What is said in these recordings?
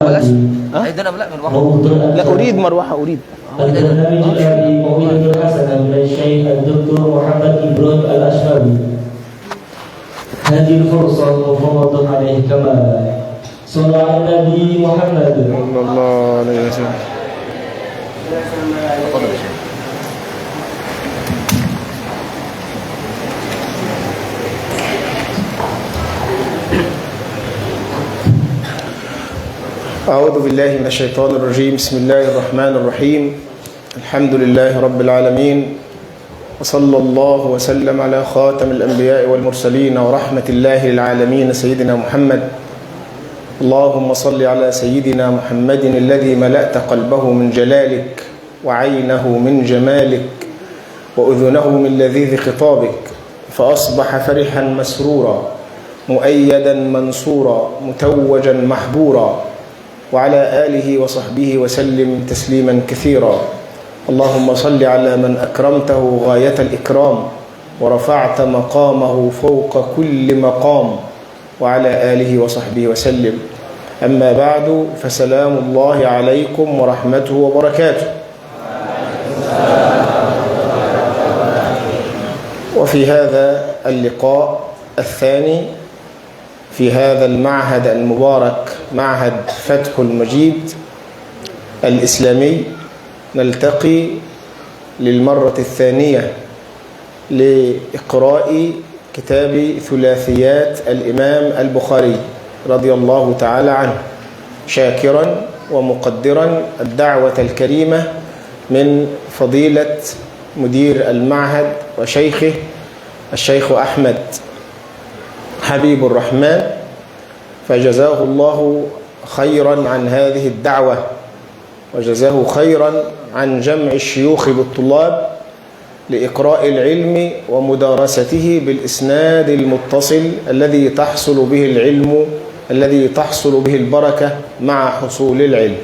بلاش. عندنا لا مروحه. لا أريد مروحة أريد. البرنامج الآتي موعظة حسنة من الشيخ الدكتور محمد إبراهيم الأشماوي. هذه الفرصة مفوضة عليه كمالا. صلى على النبي محمد صلى الله عليه وسلم. أعوذ بالله من الشيطان الرجيم. بسم الله الرحمن الرحيم. الحمد لله رب العالمين، وصلى الله وسلم على خاتم الأنبياء والمرسلين ورحمة الله للعالمين سيدنا محمد. اللهم صل على سيدنا محمد الذي ملأت قلبه من جلالك وعينه من جمالك وأذنه من لذيذ خطابك، فأصبح فرحا مسرورا مؤيدا منصورا متوجا محبورا، وعلى آله وصحبه وسلم تسليما كثيرا. اللهم صل على من أكرمته غاية الإكرام ورفعت مقامه فوق كل مقام، وعلى آله وصحبه وسلم. أما بعد، فسلام الله عليكم ورحمته وبركاته. وفي هذا اللقاء الثاني في هذا المعهد المبارك، معهد فتح المجيد الإسلامي، نلتقي للمرة الثانية لإقراء كتاب ثلاثيات الإمام البخاري رضي الله تعالى عنه، شاكرا ومقدرا الدعوة الكريمة من فضيلة مدير المعهد وشيخه الشيخ أحمد حبيب الرحمن، فجزاه الله خيرا عن هذه الدعوة، وجزاه خيرا عن جمع الشيوخ بالطلاب لإقراء العلم ومدارسته بالإسناد المتصل الذي تحصل به العلم، الذي تحصل به البركة مع حصول العلم.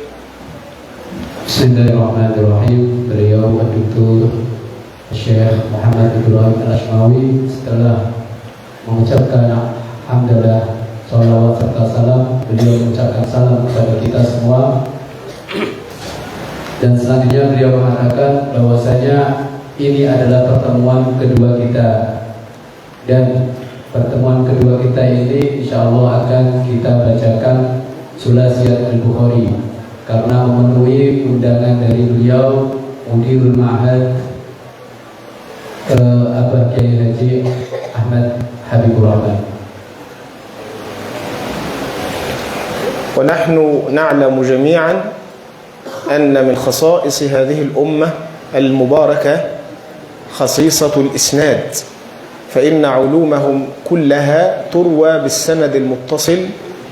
Bismillahirrahmanirrahim. Beliau Dr. Syekh Muhammad Ibrahim Al-Ashmawi setelah mengucapkan hamdalah, salawat serta salam, beliau mengucapkan salam kepada kita semua. Dan selanjutnya beliau mengatakan bahwasanya ini adalah pertemuan kedua kita, dan pertemuan kedua kita ini insyaallah akan kita bacakan Sulasiyat Al-Bukhari karena memenuhi undangan dari beliau Mudirul Ma'had Abah Kiai Haji Ahmad Habibur Rahman. ونحن نعلم جميعا أن من خصائص هذه الأمة المباركة خصيصة الإسناد، فإن علومهم كلها تروى بالسند المتصل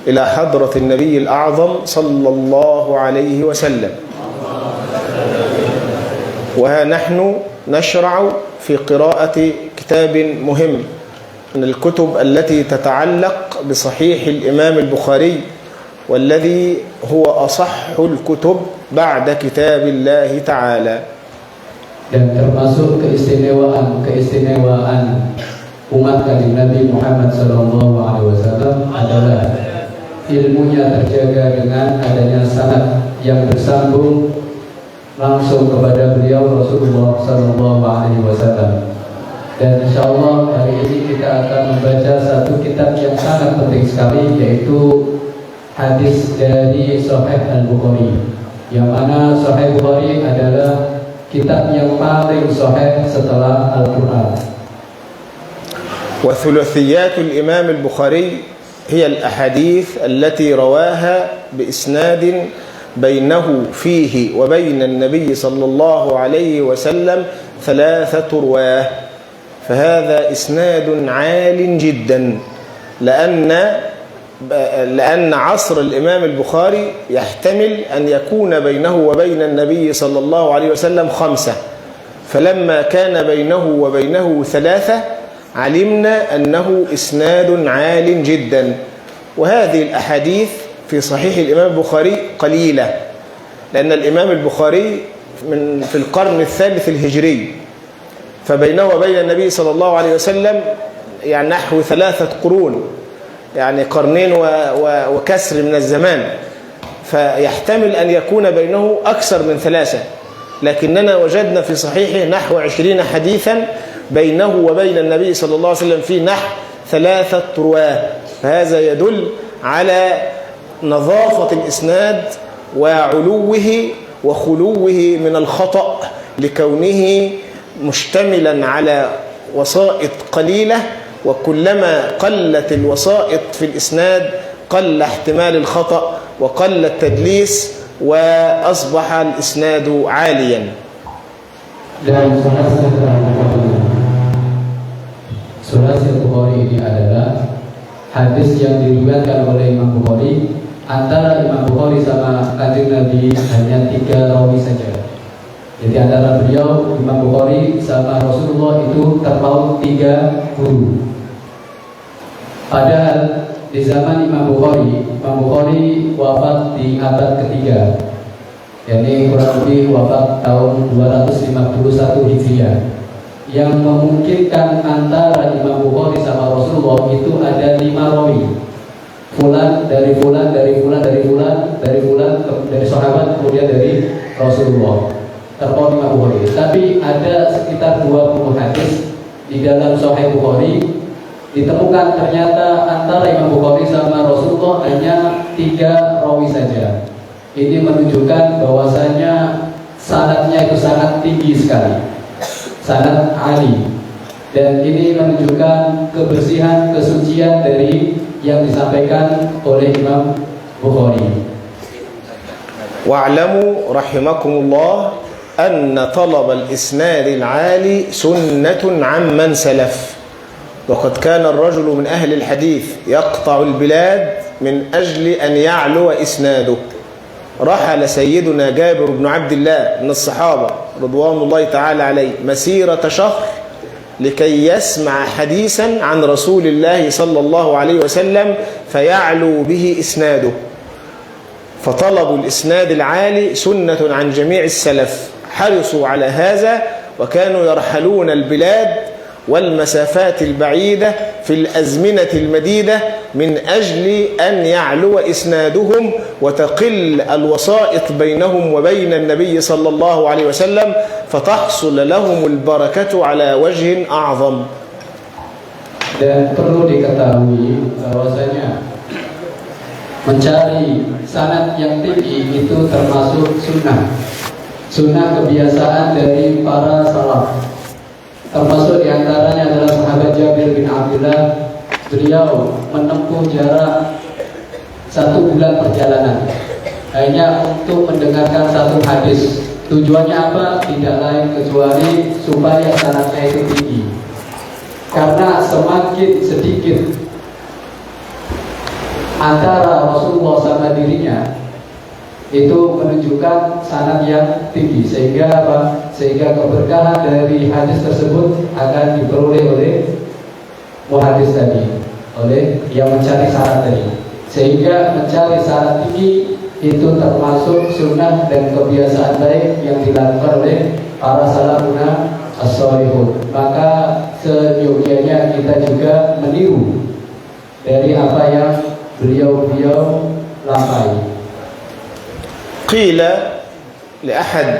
إلى حضرة النبي الأعظم صلى الله عليه وسلم. وها نحن نشرع في قراءة كتاب مهم من الكتب التي تتعلق بصحيح الإمام البخاري، والذي هو أصح الكتب بعد كتاب الله تعالى. Dan termasuk keistimewaan umat kanjeng Nabi Muhammad SAW adalah ilmunya terjaga dengan adanya sanad yang bersambung langsung kepada beliau Rasulullah SAW. Dan insyaallah hari ini kita akan membaca satu kitab yang sangat penting sekali, yaitu hadis dari Sahih Al-Bukhari, yang mana Sahih Bukhari adalah kitab yang paling sahih setelah Al-Quran. وثلاثيات الإمام البخاري هي الأحاديث التي رواها بإسناد بينه فيه وبين النبي صلى الله عليه وسلم 3 رواه، فهذا إسناد عال جدا، لأن عصر الإمام البخاري يحتمل أن يكون بينه وبين النبي صلى الله عليه وسلم 5، فلما كان بينه وبينه 3 علمنا أنه إسناد عال جدا. وهذه الأحاديث في صحيح الإمام البخاري قليلة، لأن الإمام البخاري في القرن الثالث الهجري، فبينه وبين النبي صلى الله عليه وسلم يعني نحو 3 قرون، يعني قرنين وكسر من الزمان، فيحتمل أن يكون بينه أكثر من 3، لكننا وجدنا في صحيحه نحو 20 حديثا بينه وبين النبي صلى الله عليه وسلم في نحو 3 رواه. فهذا يدل على نظافة الإسناد وعلوه وخلوه من الخطأ، لكونه مشتملا على وسائط قليلة، وكلما قلت الوسائط في الإسناد قل احتمال الخطأ وقل التدليس وأصبح الإسناد عاليا. Dan Sahih Bukhari ini adalah hadis yang diriwayatkan oleh Imam Bukhari. Antara Imam Bukhari sama Kanjeng Nabi hanya 3 rawi saja. Jadi antara beliau Imam Bukhari sama Rasulullah itu terpaut 3 guru. Padahal di zaman Imam Bukhari wafat di abad ketiga, yakni kurang lebih wafat tahun 251 Hijriah. Yang memungkinkan antara Imam Bukhari sama Rasulullah itu ada 5 rawi. Fulan dari fulan dari fulan dari fulan dari fulan dari sahabat, kemudian dari Rasulullah. Terpaut Imam Bukhari. Tapi ada sekitar 20 hadis di dalam Sahih Bukhari ditemukan ternyata antara Imam Bukhari sama Rasulullah hanya 3 rawi saja. Ini menunjukkan bahwasanya sanadnya itu sangat tinggi sekali, sanad ali, dan ini menunjukkan kebersihan, kesucian dari yang disampaikan oleh Imam Bukhari. Wa'lamu rahimakumullah anna talab al-isnad al-'ali sunnatun 'amman salaf. وقد كان الرجل من أهل الحديث يقطع البلاد من أجل أن يعلو إسناده. رحل سيدنا جابر بن عبد الله من الصحابة رضوان الله تعالى عليه مسيرة شهر لكي يسمع حديثا عن رسول الله صلى الله عليه وسلم فيعلو به إسناده. فطلب الإسناد العالي سنة عن جميع السلف، حرصوا على هذا وكانوا يرحلون البلاد والمسافات البعيدة في الأزمنة المديدة من أجل أن يعلو إسنادهم وتقل الوسائط بينهم وبين النبي صلى الله عليه وسلم فتحصل لهم البركة على وجه أعظم. Dan perlu diketahui bahwasanya mencari sanad yang tinggi itu termasuk sunnah kebiasaan dari para salaf. Termasuk diantaranya adalah sahabat Jabir bin Abdullah. Beliau menempuh jarak 1 bulan perjalanan hanya untuk mendengarkan 1 hadis. Tujuannya apa? Tidak lain kecuali supaya sanadnya itu tinggi. Karena semakin sedikit antara Rasulullah sama dirinya, itu menunjukkan sanad yang tinggi, sehingga apa? Sehingga keberkahan dari hadis tersebut akan diperoleh oleh muhadis tadi, oleh yang mencari sanad tadi. Sehingga mencari sanad tinggi itu termasuk sunnah dan kebiasaan baik yang dilakukan oleh para salafuna as-salihun. Maka seyogyanya kita juga meniru dari apa yang beliau lampaui. قيل لأحد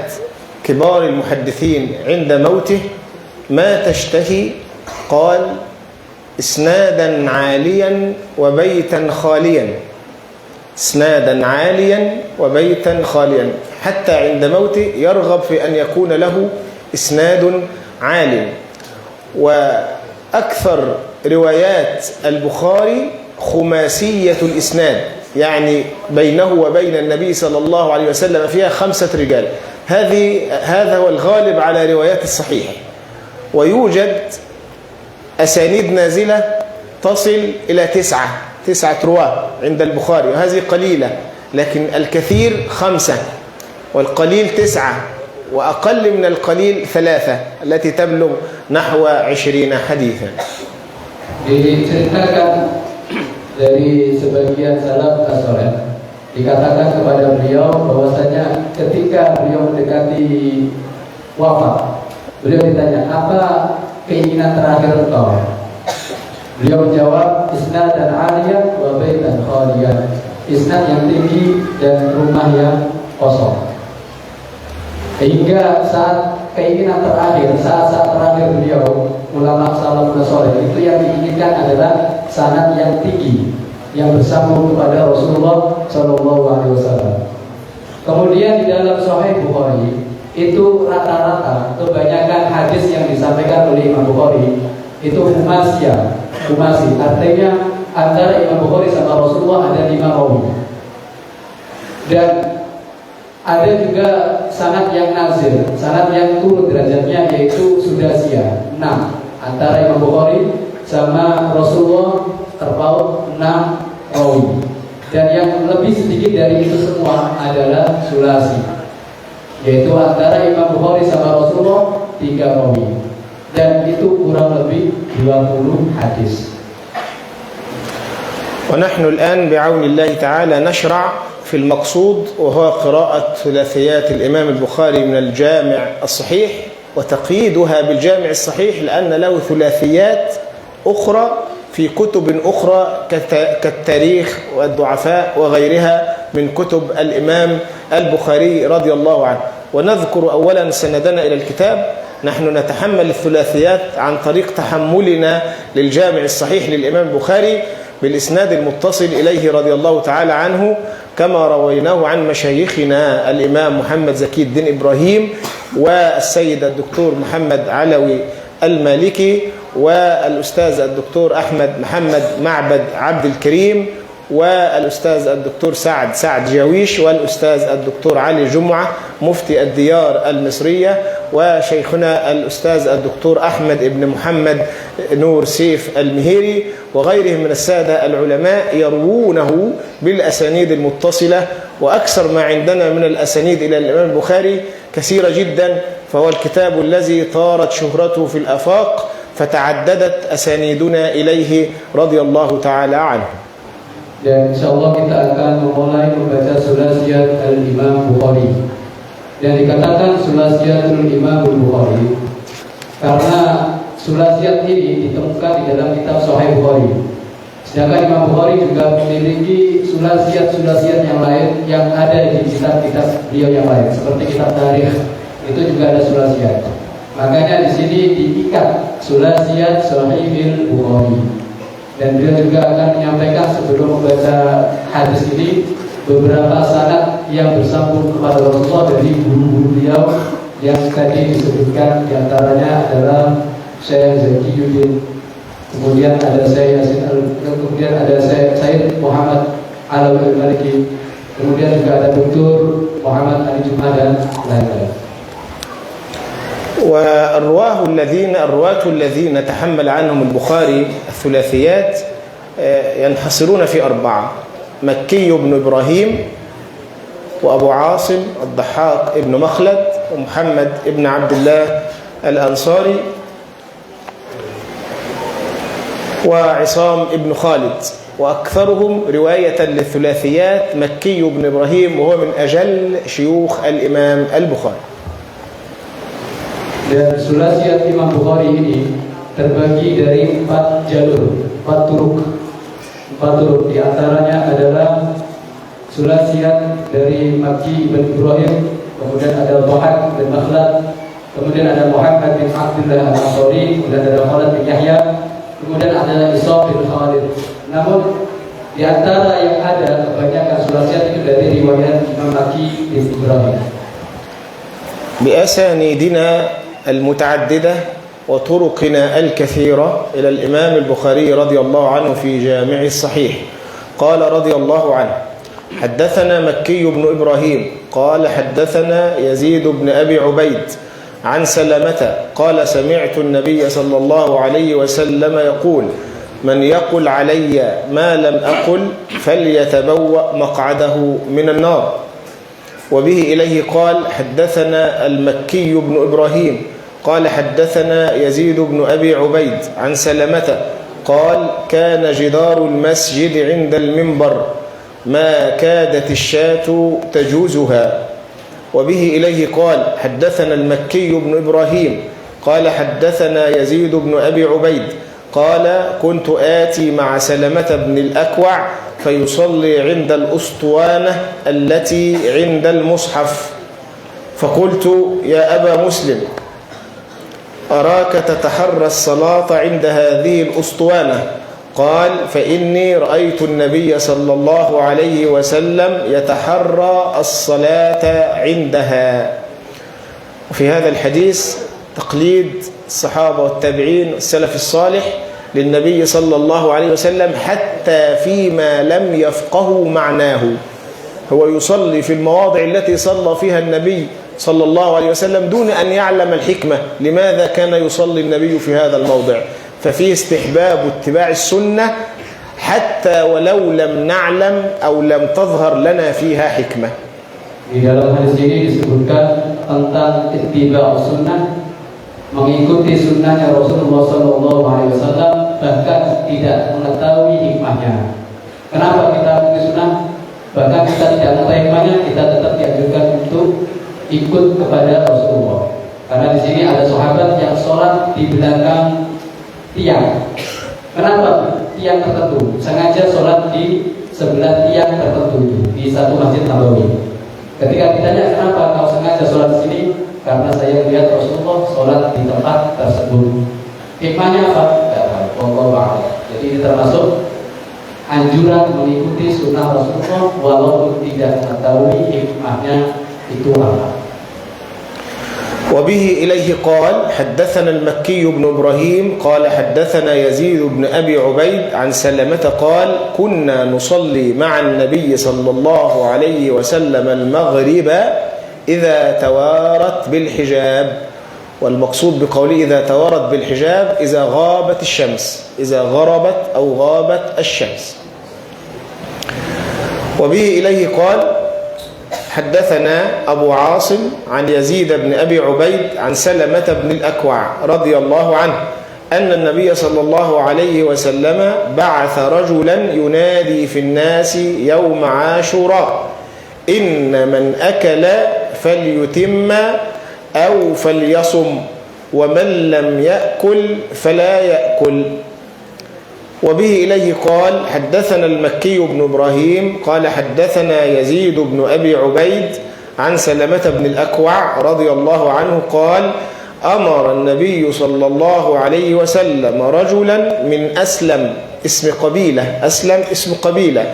كبار المحدثين عند موته ما تشتهي؟ قال إسنادا عاليا وبيتا خاليا، إسنادا عاليا وبيتا خاليا، حتى عند موته يرغب في أن يكون له إسناد عال. وأكثر روايات البخاري خماسية الإسناد، يعني بينه وبين النبي صلى الله عليه وسلم فيها 5 رجال. هذا هو الغالب على روايات الصحيح. ويوجد أسانيد نازلة تصل إلى 9 رواة عند البخاري، وهذه قليلة، لكن الكثير 5 والقليل 9 وأقل من القليل 3 التي تبلغ نحو 20 حديثا. Diceritakan dari sebagian salaf as-saleh, dikatakan kepada beliau bahwasanya ketika beliau mendekati wafat, beliau ditanya, apa keinginan terakhir engkau? Beliau menjawab, isnadan aliyan wa baitan khaliyan. isnad yang tinggi dan rumah yang kosong. Hingga saat keinginan terakhir, saat-saat terakhir beliau, ulama salafus saleh, itu yang diinginkan adalah sanad yang tinggi, yang bersambung kepada Rasulullah Shallallahu Alaihi Wasallam. Kemudian di dalam Sahih Bukhari itu rata-rata kebanyakan hadis yang disampaikan oleh Imam Bukhari itu humasi, artinya antara Imam Bukhari sama Rasulullah ada 5 rawi. Dan ada juga sanad yang nazil, sanad yang turun derajatnya, yaitu sudasiyah 6, antara Imam Bukhari sama Rasulullah terpaut 6 rawi. Dan yang lebih sedikit dari itu semua adalah sulasi, yaitu antara Imam Bukhari sama Rasulullah 3 rawi. Dan itu kurang lebih 20 hadis. ونحن الآن بعون الله تعالى نشرع في المقصود، وهو قراءة ثلاثيات الإمام البخاري من الجامع الصحيح وتقييدها بالجامع الصحيح، لأن له ثلاثيات أخرى في كتب أخرى كالتاريخ والضعفاء وغيرها من كتب الإمام البخاري رضي الله عنه. ونذكر أولا سندنا إلى الكتاب. نحن نتحمل الثلاثيات عن طريق تحملنا للجامع الصحيح للإمام البخاري بالإسناد المتصل إليه رضي الله تعالى عنه، كما رويناه عن مشايخنا الإمام محمد زكي الدين إبراهيم والسيد الدكتور محمد علوي المالكي والأستاذ الدكتور أحمد محمد معبد عبد الكريم والأستاذ الدكتور سعد جاويش والأستاذ الدكتور علي جمعة مفتي الديار المصرية، وشيخنا الأستاذ الدكتور أحمد بن محمد نور سيف المهيري وغيرهم من السادة العلماء يروونه بالأسانيد المتصلة. وأكثر ما عندنا من الأسانيد إلى الإمام البخاري كثيرة جدا، فهو الكتاب الذي طارت شهرته في الآفاق فتعددت أسانيدنا إليه رضي الله تعالى عنه. Dan insyaallah kita akan memulai membaca Sulasiyat Al-Imam Bukhari. Dan dikatakan Sulasiyatul Imam Bukhari karena Sulasiyat ini ditemukan di dalam kitab Sahih Bukhari. Sedangkan Imam Bukhari juga memiliki sulasiat yang lain yang ada di kitab-kitab beliau yang lain, seperti kitab tarikh itu juga ada sulasiat. Makanya di sini diikat Sulasiat Sahihil Bukhari. Dan beliau juga akan menyampaikan sebelum membaca hadis ini beberapa sanad yang bersambung kepada Rasulullah dari guru-guru beliau yang tadi disebutkan, diantaranya adalah Syekh Zakiyuddin, kemudian ada Syekh Yasin kemudian ada Syekh Muhammad Alawi Al-Maliki, kemudian juga ada Dr. Muhammad Ali Jum'ah dan lain-lain. والرواة الذين تحمل عنهم البخاري الثلاثيات ينحصرون في 4: مكي بن إبراهيم وأبو عاصم الضحاك ابن مخلد ومحمد ابن عبد الله الأنصاري وعصام ابن خالد. وأكثرهم رواية للثلاثيات مكي بن إبراهيم، وهو من أجل شيوخ الإمام البخاري. Dan Sulasiat Imam Bukhari ini terbagi dari 4 jalur, 4 turuk. Di antaranya adalah Sulasiat dari Makki bin Ibrahim, kemudian ada Dhahak bin Makhlad, kemudian ada Muhammad bin Abdullah al-Ansari, kemudian ada Khalid bin Yahya, kemudian ada Ishaq bin Khalid. Namun di antara yang ada kebanyakan Sulasiat itu dari riwayat Imam Makki bin Ibrahim. بأسانيدنا المتعددة وطرقنا الكثيرة إلى الإمام البخاري رضي الله عنه في جامع الصحيح. قال رضي الله عنه: حدثنا مكي بن إبراهيم قال حدثنا يزيد بن أبي عبيد عن سلمة قال سمعت النبي صلى الله عليه وسلم يقول: من يقل علي ما لم أقل فليتبوأ مقعده من النار. وبه إليه قال: حدثنا المكي بن إبراهيم قال حدثنا يزيد بن أبي عبيد عن سلمة قال: كان جدار المسجد عند المنبر ما كادت الشاة تجوزها. وبه إليه قال: حدثنا المكي بن إبراهيم قال حدثنا يزيد بن أبي عبيد قال: كنت آتي مع سلمة بن الأكوع فيصلي عند الأسطوانة التي عند المصحف. فقلت: يا أبا مسلم، أراك تتحرى الصلاة عند هذه الأسطوانة. قال: فإني رأيت النبي صلى الله عليه وسلم يتحرى الصلاة عندها. وفي هذا الحديث تقليد الصحابة والتابعين والسلف الصالح للنبي صلى الله عليه وسلم حتى فيما لم يفقهوا معناه. هو يصلي في المواضع التي صلى فيها النبي صلى الله عليه وسلم دون أن يعلم الحكمة لماذا كان يصلي النبي في هذا الموضع. ففيه استحباب اتباع السنة حتى ولو لم نعلم أو لم تظهر لنا فيها حكمة. Di dalam hadis ini disebutkan tentang ittiba' sunnah, mengikuti sunnahnya Rasulullah SAW, bahkan tidak mengetahui hikmahnya. Kenapa kita mengikuti sunnah? Bahkan kita tidak mengetahui hikmahnya, kita tetap dianjurkan untuk ikut kepada Rasulullah. Karena di sini ada sahabat yang sholat di belakang tiang. Kenapa tiang tertentu? Sengaja sholat di sebelah tiang tertentu di satu masjid Nabawi. Ketika ditanya kenapa kau sengaja sholat di sini, karena saya melihat Rasulullah sholat di tempat tersebut. Hikmahnya apa? Allah. Jadi ini termasuk anjuran mengikuti sunnah Rasulullah walaupun tidak mengetahui hikmahnya itu apa. وبه إليه قال: حدثنا المكي بن إبراهيم قال حدثنا يزيد بن أبي عبيد عن سلمة قال: كنا نصلي مع النبي صلى الله عليه وسلم المغرب إذا توارت بالحجاب. والمقصود بقوله إذا توارت بالحجاب إذا غابت الشمس، إذا غربت أو غابت الشمس. وبه إليه قال: حدثنا أبو عاصم عن يزيد بن أبي عبيد عن سلمة بن الأكوع رضي الله عنه أن النبي صلى الله عليه وسلم بعث رجلا ينادي في الناس يوم عاشوراء: إن من أكل فليتم أو فليصم، ومن لم يأكل فلا يأكل. وبه إليه قال: حدثنا المكي بن إبراهيم قال حدثنا يزيد بن أبي عبيد عن سلمة بن الأكوع رضي الله عنه قال: أمر النبي صلى الله عليه وسلم رجلا من أسلم، اسم قبيلة، أسلم اسم قبيلة،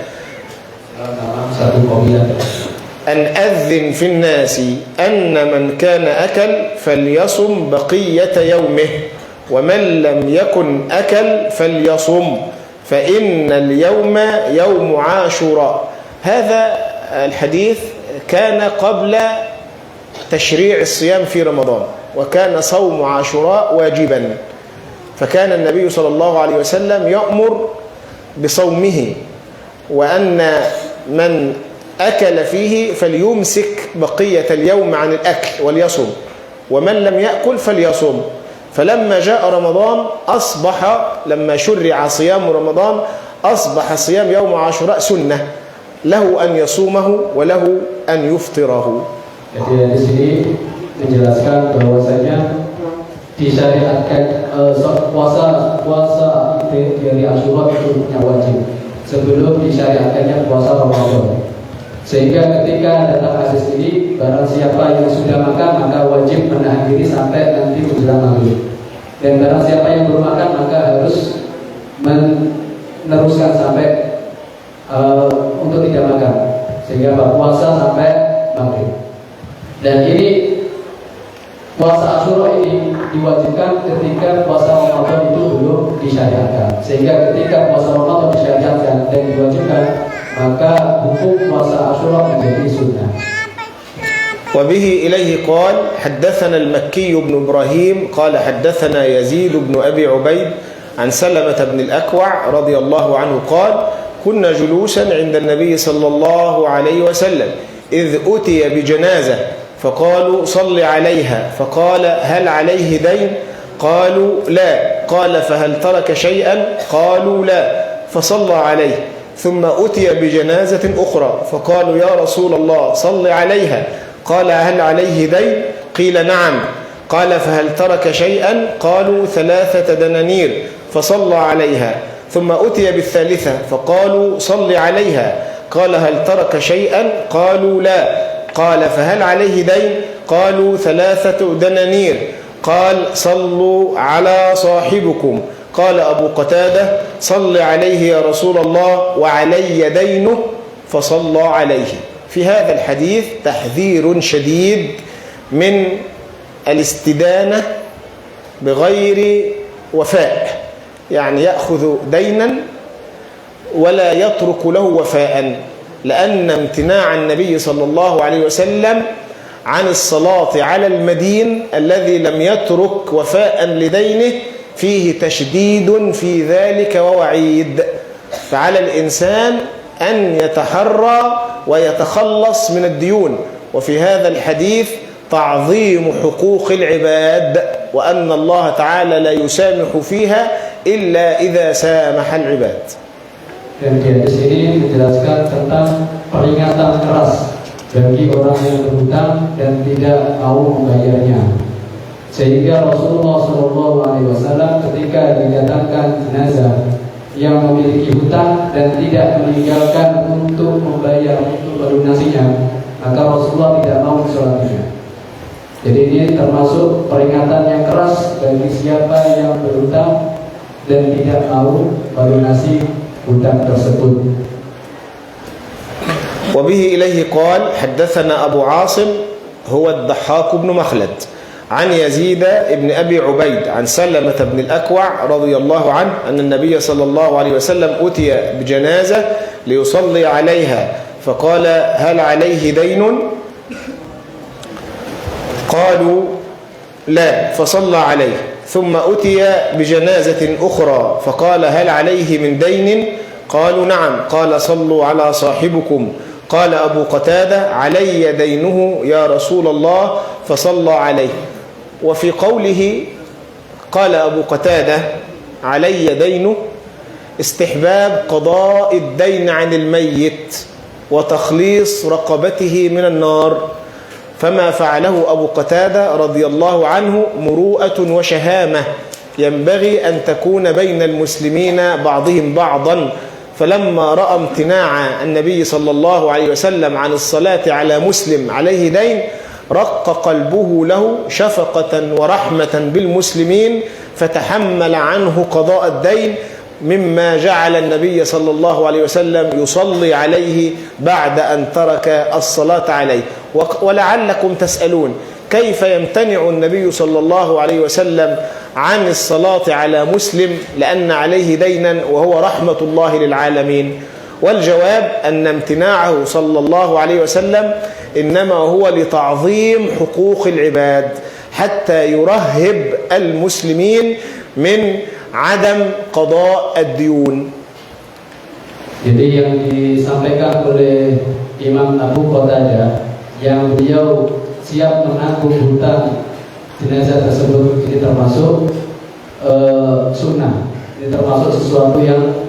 أن أذن في الناس أن من كان أكل فليصم بقية يومه، ومن لم يكن أكل فليصم، فإن اليوم يوم عاشوراء. هذا الحديث كان قبل تشريع الصيام في رمضان، وكان صوم عاشوراء واجبا، فكان النبي صلى الله عليه وسلم يأمر بصومه، وأن من أكل فيه فليمسك بقية اليوم عن الأكل وليصم، ومن لم يأكل فليصم. فلما جاء رمضان أصبح، لما شرع صيام رمضان أصبح صيام يوم عاشوراء سنة له أن يصومه وله أن يفطره. Jadi di sini menjelaskan bahwasanya disyariatkan puasa dari Asyura itu punya wajib sebelum disyariatkannya puasa Ramadan. Sehingga ketika datang hadis ini, barang siapa yang sudah makan maka wajib menahan diri sampai nanti menjelang maghrib. Dan barang siapa yang belum makan maka harus meneruskan sampai untuk tidak makan, sehingga puasa sampai maghrib. Dan ini puasa Asyura ini diwajibkan ketika puasa Ramadan itu belum disyariatkan. Sehingga ketika puasa Ramadan disyariatkan dan diwajibkan, maka hukum puasa Asyura menjadi sunnah. وبه إليه قال: حدثنا المكي بن إبراهيم قال حدثنا يزيد بن أبي عبيد عن سلمة بن الأكوع رضي الله عنه قال: كنا جلوسا عند النبي صلى الله عليه وسلم إذ أتي بجنازة فقالوا: صل عليها، فقال: هل عليه دين؟ قالوا: لا. قال: فهل ترك شيئا؟ قالوا: لا. فصلى عليه. ثم أتي بجنازة أخرى فقالوا: يا رسول الله صل عليها. قال: هل عليه دين؟ قيل: نعم. قال: فهل ترك شيئا؟ قالوا: 3 دنانير. فصلى عليها. ثم أتي بالثالثة فقالوا صل عليها، قال هل ترك شيئا؟ قالوا لا. قال فهل عليه دين؟ قالوا 3 دنانير. قال صلوا على صاحبكم. قال أبو قتادة صل عليه يا رسول الله وعلي دينه، فصلى عليه. في هذا الحديث تحذير شديد من الاستدانة بغير وفاء، يعني يأخذ دينا ولا يترك له وفاء، لأن امتناع النبي صلى الله عليه وسلم عن الصلاة على المدين الذي لم يترك وفاء لدينه فيه تشديد في ذلك ووعيد. فعلى الإنسان أن يتحرى ويتخلص من الديون. وفي هذا الحديث تعظيم حقوق العباد، وأن الله تعالى لا يسامح فيها إلا إذا سامح العباد. Dan di hadis ini menjelaskan tentang peringatan keras bagi orang yang berhutang dan tidak mau membayarnya. Sehingga Rasulullah SAW ketika didatangkan jenazah yang memiliki hutang dan tidak meninggalkan untuk membayar, untuk melunasinya, maka Rasulullah tidak mau mensolatinya. Jadi ini termasuk peringatan yang keras bagi siapa yang berhutang dan tidak mau melunasi hutang tersebut. وبه إليه قال حدثنا أبو عاصم هو الضحاك بن مخلد عن يزيد بن أبي عبيد عن سلمة بن الأكوع رضي الله عنه أن النبي صلى الله عليه وسلم أتي بجنازة ليصلي عليها فقال هل عليه دين؟ قالوا لا، فصلى عليه. ثم أتي بجنازة أخرى فقال هل عليه من دين؟ قالوا نعم. قال صلوا على صاحبكم. قال أبو قتادة علي دينه يا رسول الله، فصلى عليه. وفي قوله قال أبو قتادة علي دينه استحباب قضاء الدين عن الميت وتخليص رقبته من النار، فما فعله أبو قتادة رضي الله عنه مروءة وشهامة ينبغي أن تكون بين المسلمين بعضهم بعضا. فلما رأى امتناع النبي صلى الله عليه وسلم عن الصلاة على مسلم عليه دين رق قلبه له شفقة ورحمة بالمسلمين، فتحمل عنه قضاء الدين، مما جعل النبي صلى الله عليه وسلم يصلي عليه بعد أن ترك الصلاة عليه. ولعلكم تسألون كيف يمتنع النبي صلى الله عليه وسلم عن الصلاة على مسلم لأن عليه دينا وهو رحمة الله للعالمين؟ والجواب أن امتناعه صلى الله عليه وسلم إنما هو لتعظيم حقوق العباد حتى يرهب المسلمين من عدم قضاء الديون. Jadi yang disampaikan oleh Imam Abu Qatadah yang beliau siap menanggung hutang jenazah tersebut, ini termasuk sunnah, ini termasuk sesuatu yang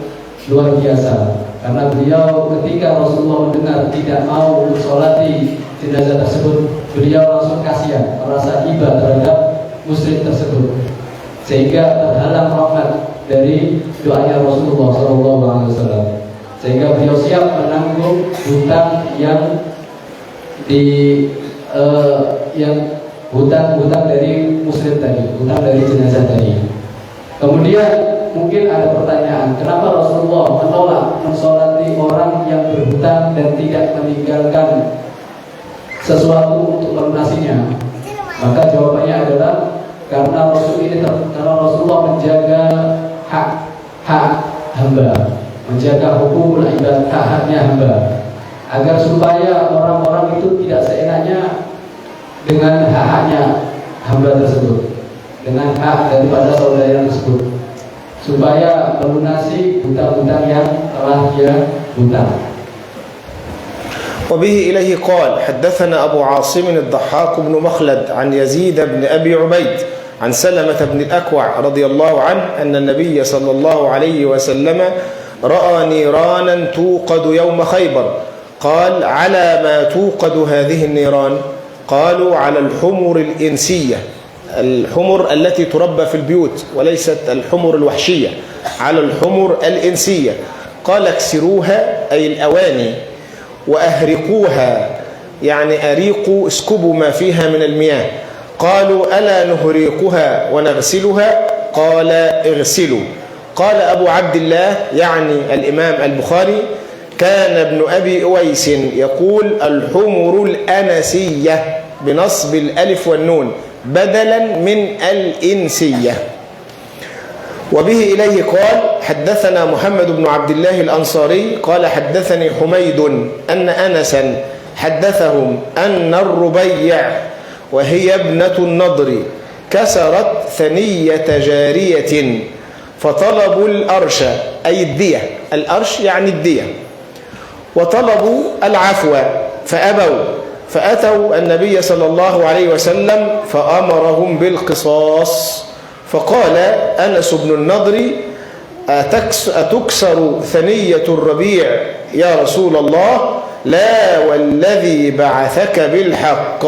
luar biasa. Karena beliau ketika Rasulullah mendengar tidak mau mensolati jenazah tersebut, beliau langsung kasihan, merasa iba terhadap muslim tersebut, sehingga terhalang rahmat dari doanya Rasulullah SAW. Sehingga beliau siap menanggung hutang yang hutang dari muslim tadi, hutang dari jenazah tadi. Kemudian mungkin ada pertanyaan, kenapa Rasulullah menolak mensolati orang yang berhutang dan tidak meninggalkan sesuatu untuk melunasinya? Maka jawabannya adalah karena Rasulullah menjaga hak hamba, menjaga hukum ibad, hak-haknya hamba, agar supaya orang-orang itu tidak seenaknya dengan hak-haknya hamba tersebut, dengan hak daripada saudara tersebut, supaya melunasi hutang-hutang yang telah dia hutang. وبه إليه قال حدثنا أبو عاصم الضحاك بن مخلد عن يزيد بن أبي عبيد عن سلمة بن الأكوع رضي الله عنه أن النبي صلى الله عليه وسلم رأى نيرانا توقد يوم خيبر. قال على ما توقد هذه النيران؟ قالوا على الحمر الإنسية، الحمر التي تربى في البيوت وليست الحمر الوحشية. على الحمر الإنسية. قال اكسروها أي الأواني، وأهرقوها يعني أريقوا اسكبوا ما فيها من المياه. قالوا ألا نهريقها ونغسلها؟ قال اغسلوا. قال أبو عبد الله يعني الإمام البخاري كان ابن أبي أويس يقول الحمر الأنسية بنصب الألف والنون بدلا من الإنسية. وبه إليه قال حدثنا محمد بن عبد الله الأنصاري قال حدثني حميد أن أنسا حدثهم أن الربيع وهي ابنة النضر كسرت ثنية جارية فطلبوا الأرش أي الدية، الأرش يعني الدية، وطلبوا العفو فأبوا، فأتوا النبي صلى الله عليه وسلم فأمرهم بالقصاص. فقال أنس بن النضر أتكسر ثنية الربيع يا رسول الله؟ لا والذي بعثك بالحق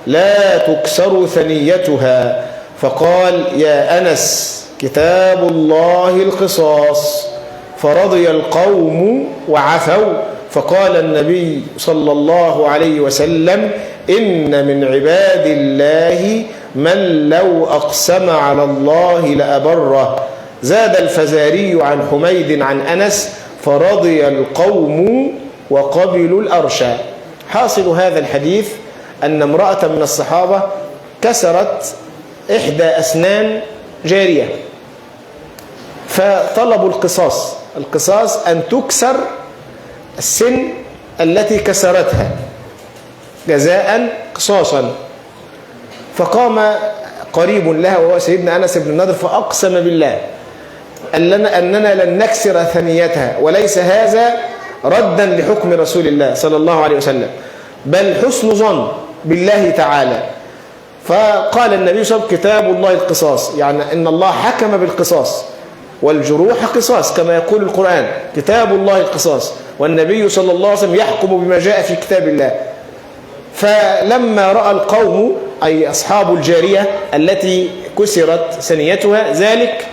لا تكسر ثنيتها. فقال يا أنس كتاب الله القصاص. فرضي القوم وعفوا. فقال النبي صلى الله عليه وسلم إن من عباد الله من لو أقسم على الله لأبره. زاد الفزاري عن حميد عن أنس فرضي القوم وقبلوا الأرشى. حاصل هذا الحديث أن امرأة من الصحابة كسرت إحدى أسنان جارية فطلبوا القصاص. القصاص أن تكسر السن التي كسرتها جزاء قصاصا. فقام قريب لها وهو سيدنا أنس بن النضر فأقسم بالله أننا لن نكسر ثنيتها، وليس هذا ردا لحكم رسول الله صلى الله عليه وسلم بل حسن ظن بالله تعالى. فقال النبي صلى الله عليه وسلم كتاب الله القصاص، يعني إن الله حكم بالقصاص والجروح قصاص كما يقول القرآن، كتاب الله القصاص، والنبي صلى الله عليه وسلم يحكم بما جاء في كتاب الله. فلما رأى القوم أي أصحاب الجارية التي كسرت ثنيتها ذلك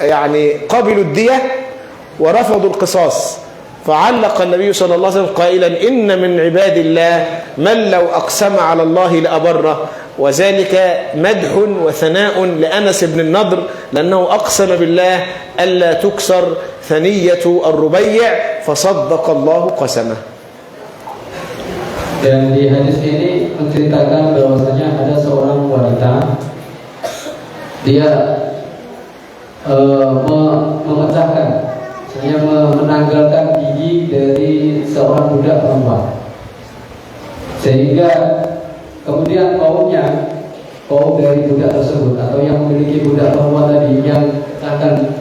يعني قبلوا الدية ورفضوا القصاص. فعلق النبي صلى الله عليه وسلم قائلا إن من عباد الله من لو أقسم على الله لأبره، وذلك مدح وثناء لأنس بن النضر لأنه أقسم بالله ألا تكسر ثنية الربيع فصدق الله قسمه. Dan di hadis ini menceritakan bahwasanya ada seorang wanita, dia memecahkan, saya menanggalkan gigi dari seorang budak perempuan, sehingga kemudian kaum dari budak tersebut atau yang memiliki budak perempuan tadi yang akan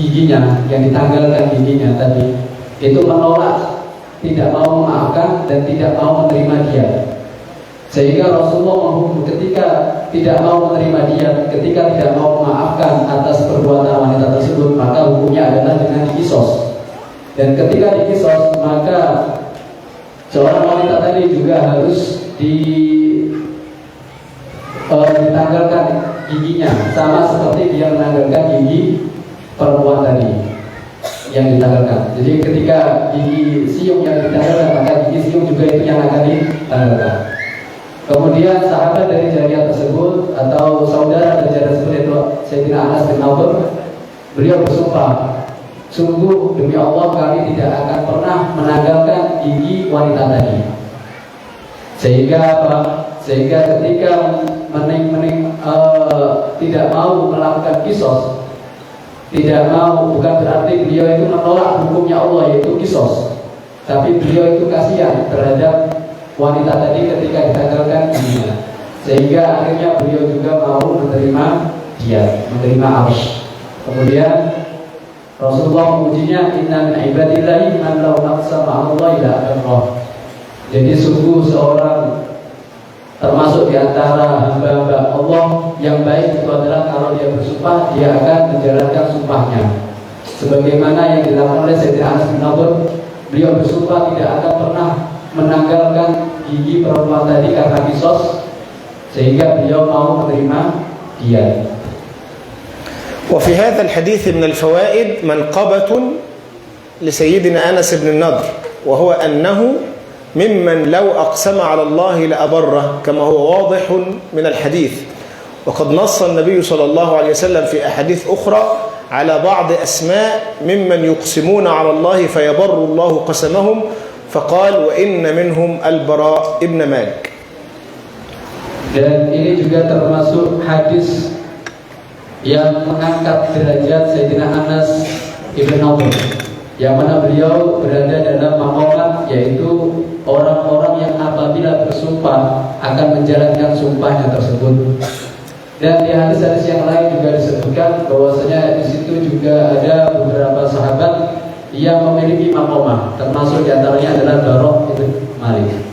giginya, yang ditanggalkan giginya tadi, itu menolak, tidak mau memaafkan dan tidak mau menerima dia. Sehingga Rasulullah menghukum ketika tidak mau menerima dia, ketika tidak mau memaafkan atas perbuatan wanita tersebut, maka hukumnya adalah dengan dikisos. Dan ketika dikisos, maka seorang wanita tadi juga harus ditanggalkan giginya, sama seperti dia menanggalkan gigi perempuan tadi yang ditanggalkan. Jadi ketika gigi siung yang ditanggalkan, maka gigi siung juga itu yang akan ditanggalkan. Kemudian sahabat dari jariyah tersebut atau saudara dari jariyah tersebut itu Sayyidina Anas bin Nadr, beliau bersumpah, sungguh demi Allah kami tidak akan pernah menanggalkan gigi wanita tadi. Sehingga apa? Sehingga ketika tidak mau melakukan kisos, tidak mau, bukan berarti beliau itu menolak hukumnya Allah yaitu kisos, tapi beliau itu kasihan terhadap wanita tadi ketika ditanggalkan giginya, sehingga akhirnya beliau juga mau menerima dia, menerima arsh. Kemudian Rasulullah mengujinya, inna min ibadillahi man law aqsama 'ala Allah la abarrah. Jadi sungguh seorang termasuk di antara hamba-hamba Allah yang baik itu adalah kalau dia bersumpah, dia akan menjalankan sumpahnya. Sebagaimana yang dilakukan oleh Sayyidina Anas bin Nadr, beliau bersumpah tidak akan pernah menanggalkan gigi perempuan tadi karena kisos, sehingga beliau mau menerima dia. وفي هذا الحديث من الفوائد منقبة لسيدنا أنس بن النضر، وهو أنه ممن لو أقسم على الله لأبره، كما هو واضح من الحديث. وقد نص النبي صلى الله عليه وسلم في أحاديث أخرى على بعض أسماء ممن يقسمون على الله فيبر الله قسمهم، فقال وإن منهم البراء ابن مالك. Dan ini juga termasuk hadis yang mengangkat derajat Sayyidina Anas Ibn Nadhr, yang mana beliau berada dalam maqamat, yaitu orang-orang yang apabila bersumpah akan menjalankan sumpahnya tersebut. Dan di hadis-hadis yang lain juga disebutkan bahwasanya di situ juga ada beberapa sahabat yang memiliki maqamah, termasuk diantaranya adalah Barok bin Malik.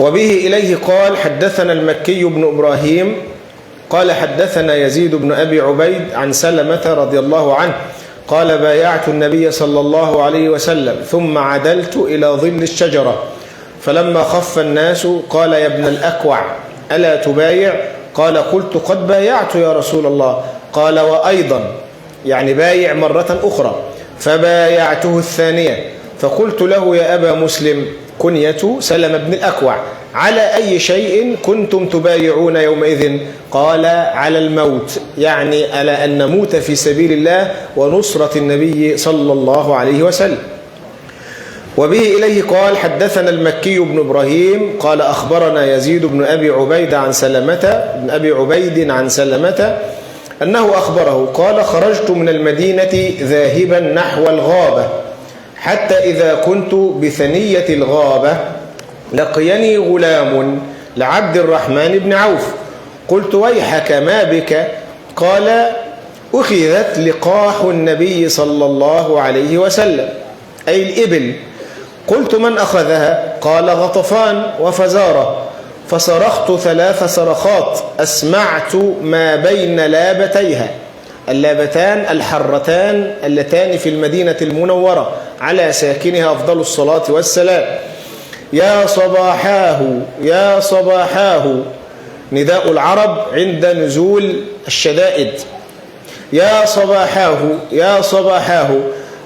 وبه إليه قال حدثنا المكي بن إبراهيم قال حدثنا يزيد بن أبي عبيد عن سلمة رضي الله عنه قال بايعت النبي صلى الله عليه وسلم ثم عدلت إلى ظل الشجرة فلما خف الناس قال يا ابن الأكوع ألا تبايع؟ قال قلت قد بايعت يا رسول الله. قال وأيضا يعني بايع مرة أخرى. فبايعته الثانية فقلت له يا أبا مسلم كنية سلم بن الأكوع على أي شيء كنتم تبايعون يومئذ؟ قال على الموت، يعني على أن نموت في سبيل الله ونصرة النبي صلى الله عليه وسلم. وبه إليه قال حدثنا المكي بن إبراهيم قال أخبرنا يزيد بن أبي عبيد عن سلمة أنه أخبره قال خرجت من المدينة ذاهبا نحو الغابة حتى إذا كنت بثنية الغابة لقيني غلام لعبد الرحمن بن عوف. قلت ويحك ما بك؟ قال أخذت لقاح النبي صلى الله عليه وسلم أي الإبل. قلت من أخذها؟ قال غطفان وفزارة. فصرخت 3 صرخات أسمعت ما بين لابتيها، اللابتان الحرتان اللتان في المدينة المنورة على ساكنها أفضل الصلاة والسلام. يا صباحاه يا صباحاه، نداء العرب عند نزول الشدائد، يا صباحاه يا صباحاه.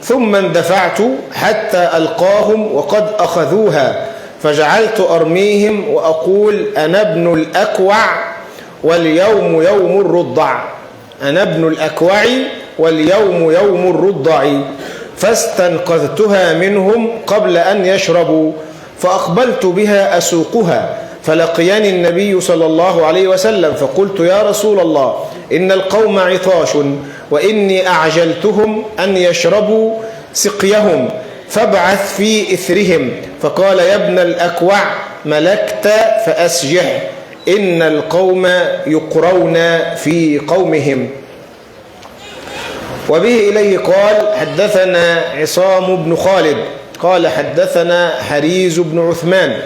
ثم اندفعت حتى ألقاهم وقد أخذوها فجعلت أرميهم وأقول أنا ابن الأكوع واليوم يوم الرضع، أنا ابن الأكوع واليوم يوم الرضع. فاستنقذتها منهم قبل أن يشربوا فأقبلت بها أسوقها فلقيني النبي صلى الله عليه وسلم فقلت يا رسول الله إن القوم عطاش وإني أعجلتهم أن يشربوا سقيهم فابعث في إثرهم. فقال يا ابن الأكوع ملكت فأسجح إن القوم يقرون في قومهم. وبه إليه قال حدثنا عصام بن خالد قال حدثنا حريز بن عثمان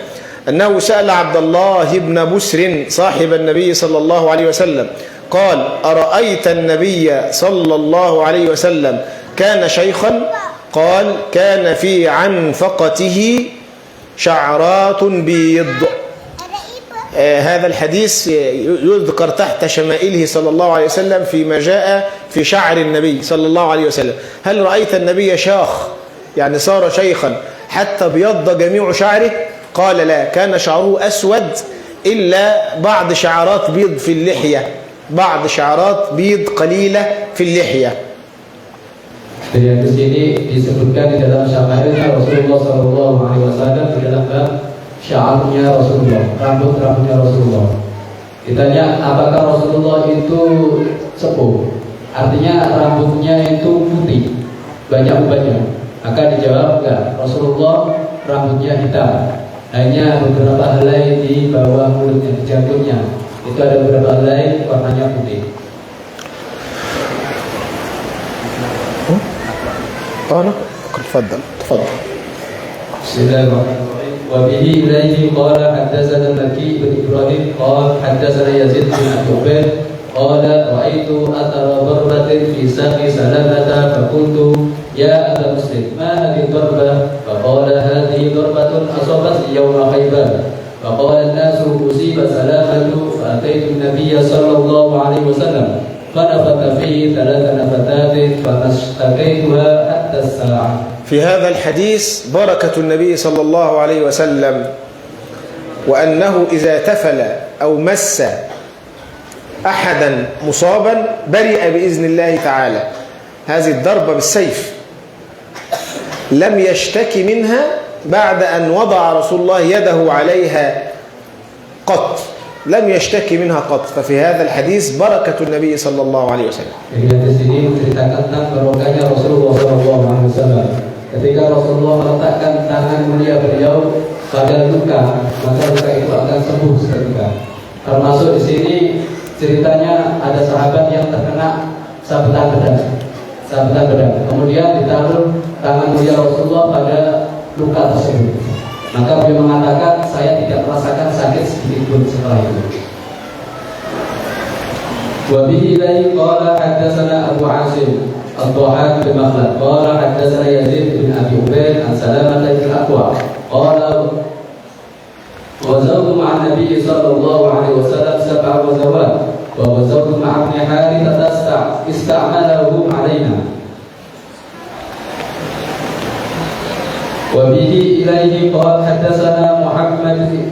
أنه سأل عبد الله بن بسر صاحب النبي صلى الله عليه وسلم قال أرأيت النبي صلى الله عليه وسلم كان شيخا؟ قال كان في عنفقته شعرات بيض. هذا الحديث يذكر تحت شمائله صلى الله عليه وسلم فيما جاء في شعر النبي صلى الله عليه وسلم. هل رأيت النبي شاخ يعني صار شيخا حتى بيض جميع شعره؟ قال لا، كان شعره أسود إلا بعض شعرات بيض في اللحية، بعض شعرات بيض قليلة في اللحية. Dari hadis ini disebutkan di dalam syama'ilnya Rasulullah SAW, di dalam bab sya'arnya Rasulullah, rambut-rambutnya Rasulullah. Ditanya apakah Rasulullah itu sepuh, artinya rambutnya itu putih, banyak ubatnya. Maka dijawab enggak, Rasulullah rambutnya hitam, hanya beberapa helai di bawah mulutnya, di jantungnya itu ada beberapa helai warnanya putih. أنا تفضل. بسم الله الرحمن الرحيم. وبه إليه قال حدثنا المكي بن إبراهيم قال حدثنا يزيد بن عبيد قال رأيت أثر ضربة في ساق سلمة فقلت يا أبا مسلم ما هذه الضربة؟ فقال هذه ضربة أصابتني يوم خيبر. فقال الناس أصيب سلامة فأتيت النبي صلى الله عليه وسلم فنفث فيه 3 نفثات فاشتكيتها حتى الساعة. في هذا الحديث بركة النبي صلى الله عليه وسلم، وأنه إذا تفل أو مس أحدا مصابا برئ بإذن الله تعالى. هذه الضربة بالسيف لم يشتكي منها بعد أن وضع رسول الله يده عليها قط، لم يشتكي منها قط. ففي هذا الحديث بركة النبي صلى الله عليه وسلم. Di sini menceritakan tentang barokahnya Rasulullah SAW. Ketika Rasulullah meletakkan tangan mulia beliau pada luka, maka luka itu akan sembuh seketika. Termasuk di sini ceritanya ada sahabat yang terkena sabetan pedang. Kemudian ditaruh tangan mulia Rasulullah pada luka tersebut. Maka beliau mengatakan, saya tidak merasakan sakit sedikit pun setelah itu. Wa bihi ilaihi qala haddatsana Abu Asim Ad-Dhahhak bin Makhlad qala haddatsana Yazid bin Abi Ubaid an Salamah bin Aqwa qala ghazawtu ma'a Nabi sallallahu alaihi wasallam 7 ghazawat wa ghazawtu ma'a Ibn Harithah ista'malahu alaina. وبه إليه قال حدثنا محمد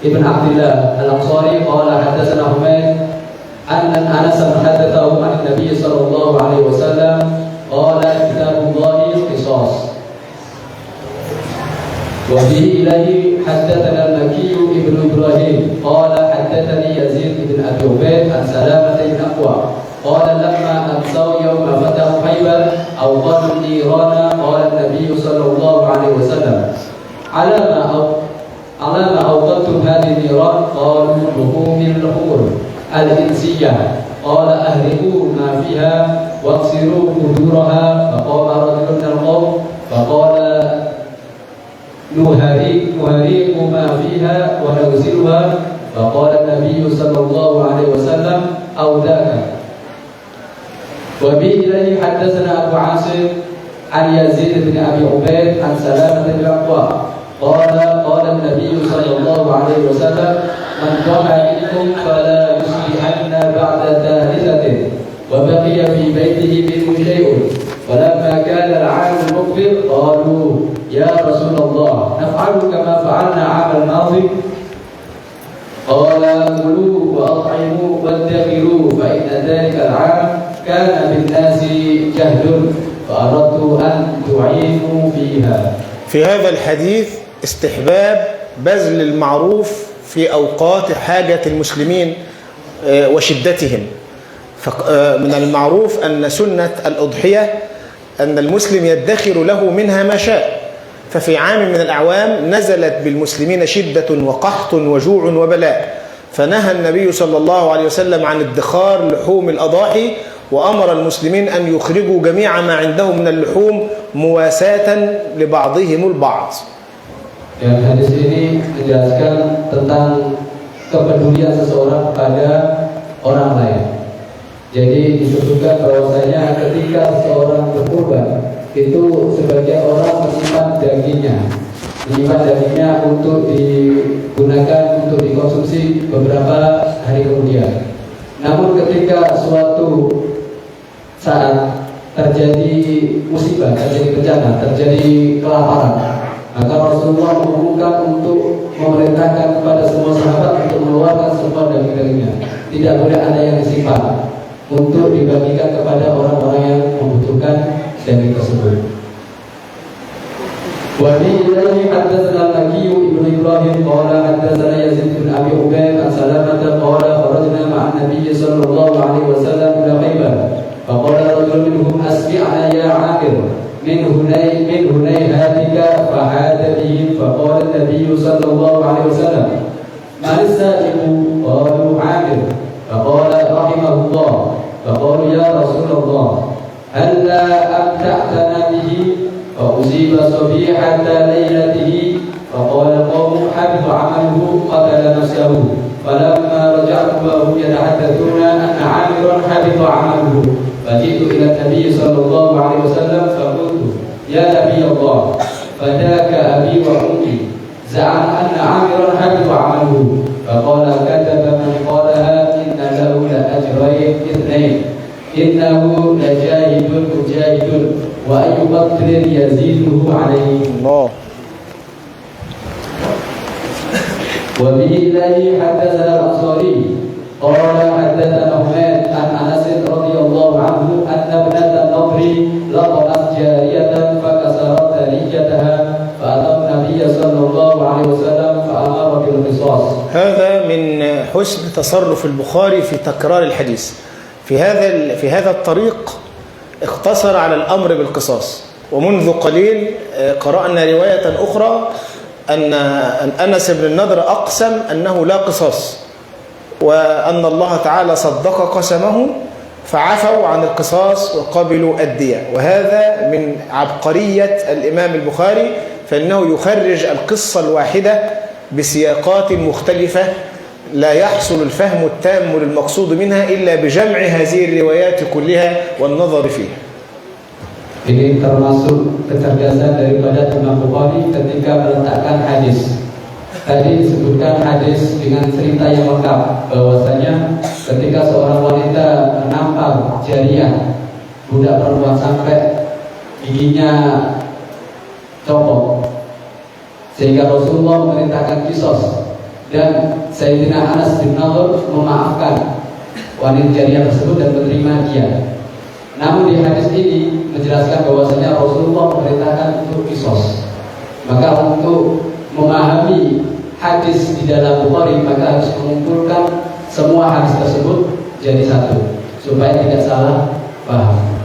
بن عبد الله الأنصاري قال حدثنا حميد أن أنس حدثه عن النبي صلى الله عليه وسلم قال كتاب الله قصاص. وبه إليه حدثنا المكي بن إبراهيم قال حدثني يزيد بن أبي عبيد عن سلامة بن أقوى قال لما أمسوا يوم فتحوا خيبر أوقدوا النيران قال النبي صلى الله عليه وسلم على ما أوقدتم هذه النيران قالوا لحوم الحمر الإنسية قال أهلكوا ما فيها واكسروا قدورها. فقام رجل من القوم فقال نهريق ما فيها ونغسلها. فقال النبي صلى الله عليه وسلم أو ذاك. وبه إليه حدثنا أبو عاصم عن يزيد بن أبي عبيد عن سلامة بن أقوى قال النبي صلى الله عليه وسلم من ضحى منكم فلا يصبحن بعد ثالثة وبقي في بيته منه شيء. فلما كان العام المقبل قالوا يا رسول الله نفعل كما فعلنا عام الماضي قال كلوا وأطعموا وادخروا فإن ذلك العام كان بالناس جهل فأردت أن تعينوا فيها. في هذا الحديث استحباب بذل المعروف في أوقات حاجة المسلمين وشدتهم. من المعروف أن سنة الأضحية أن المسلم يدخر له منها ما شاء. ففي عام من الأعوام نزلت بالمسلمين شدة وقحط وجوع وبلاء، فنهى النبي صلى الله عليه وسلم عن ادخار لحوم الأضاحي، وأمر المسلمين أن يخرجوا جميع ما عندهم من اللحوم مواساة لبعضهم البعض. Dan hadis ini menjelaskan tentang kepedulian seseorang pada orang lain. Jadi disebutkan bahwasanya ketika seorang berkurban itu sebagian orang menyimpan dagingnya untuk digunakan untuk dikonsumsi beberapa hari kemudian. Namun ketika suatu saat terjadi musibah, terjadi bencana, terjadi kelaparan, maka Rasulullah mengumumkan untuk memerintahkan kepada semua sahabat untuk mengeluarkan semua daging-dagingnya. Tidak boleh ada yang disimpan untuk dibagikan kepada orang-orang yang membutuhkan daging tersebut. Wa bi ilaihi haddatsana al-Makki ibn Ibrahim qala haddatsana Yazid bin Abi Ubaid an Salamah qala kharajna ma'a an-nabiy sallallahu alaihi wasallam ila Khaybar faqala rajulun minhum asbi'na ya 'Amir min hunayhatika fahada bihim faqala an-nabiy sallallahu alaihi wasallam man as-sa'iqu qalu 'Amir faqala rahimahullah faqalu ya Rasulullah hal la amta'tana bihi فأصيب صبيحة ليلته فقال القوم حبط عمله قتل نفسه فلما رجعت وهم يتحدثون أن عامرا حبط عمله فجئت إلى النبي صلى الله عليه وسلم فقلت يا نبي الله فداك أبي وأمي زعم أن عامرا حبط عمله فقال كذب من قالها إن له لأجرين اثنين innahu lajahidun mujahidun wa ayyu qadrin yaziduhu alaihi. Allah. Wa bihi ilahi hadatsana al-Ansari qala hadatsana Humayd an Anas radhiyallahu anhu anna ibnatan Nadri laqamat jariyatan fakasarat thariyataha fa ata an-nabiy sallallahu alaihi wasallam fa amara bil qisas. هذا من حسن تصرف البخاري في تكرار الحديث. في هذا الطريق اقتصر على الأمر بالقصاص. ومنذ قليل قرأنا رواية أخرى أن أنس بن النضر أقسم أنه لا قصاص، وأن الله تعالى صدق قسمه فعفوا عن القصاص وقبلوا الدية. وهذا من عبقرية الإمام البخاري، فإنه يخرج القصة الواحدة بسياقات مختلفة لا يحصل الفهم التام للمقصود منها إلا بجمع هذه الروايات كلها والنظر فيها. Ini termasuk kecerdasan daripada Imam Bukhari ketika meletakkan hadis. Tadi disebutkan hadis dengan cerita yang lengkap, bahwasanya ketika seorang wanita menampar jariyah, budak perempuan, sampai giginya copot, sehingga Rasulullah memerintahkan kisos, dan Sayyidina Anas bin Nadhr memaafkan wanita jariyah tersebut dan menerima dia. Namun di hadis ini menjelaskan bahwasanya Rasulullah memerintahkan untuk kisos. Maka untuk memahami hadis di dalam Bukhari, maka harus mengumpulkan semua hadis tersebut jadi satu supaya tidak salah paham.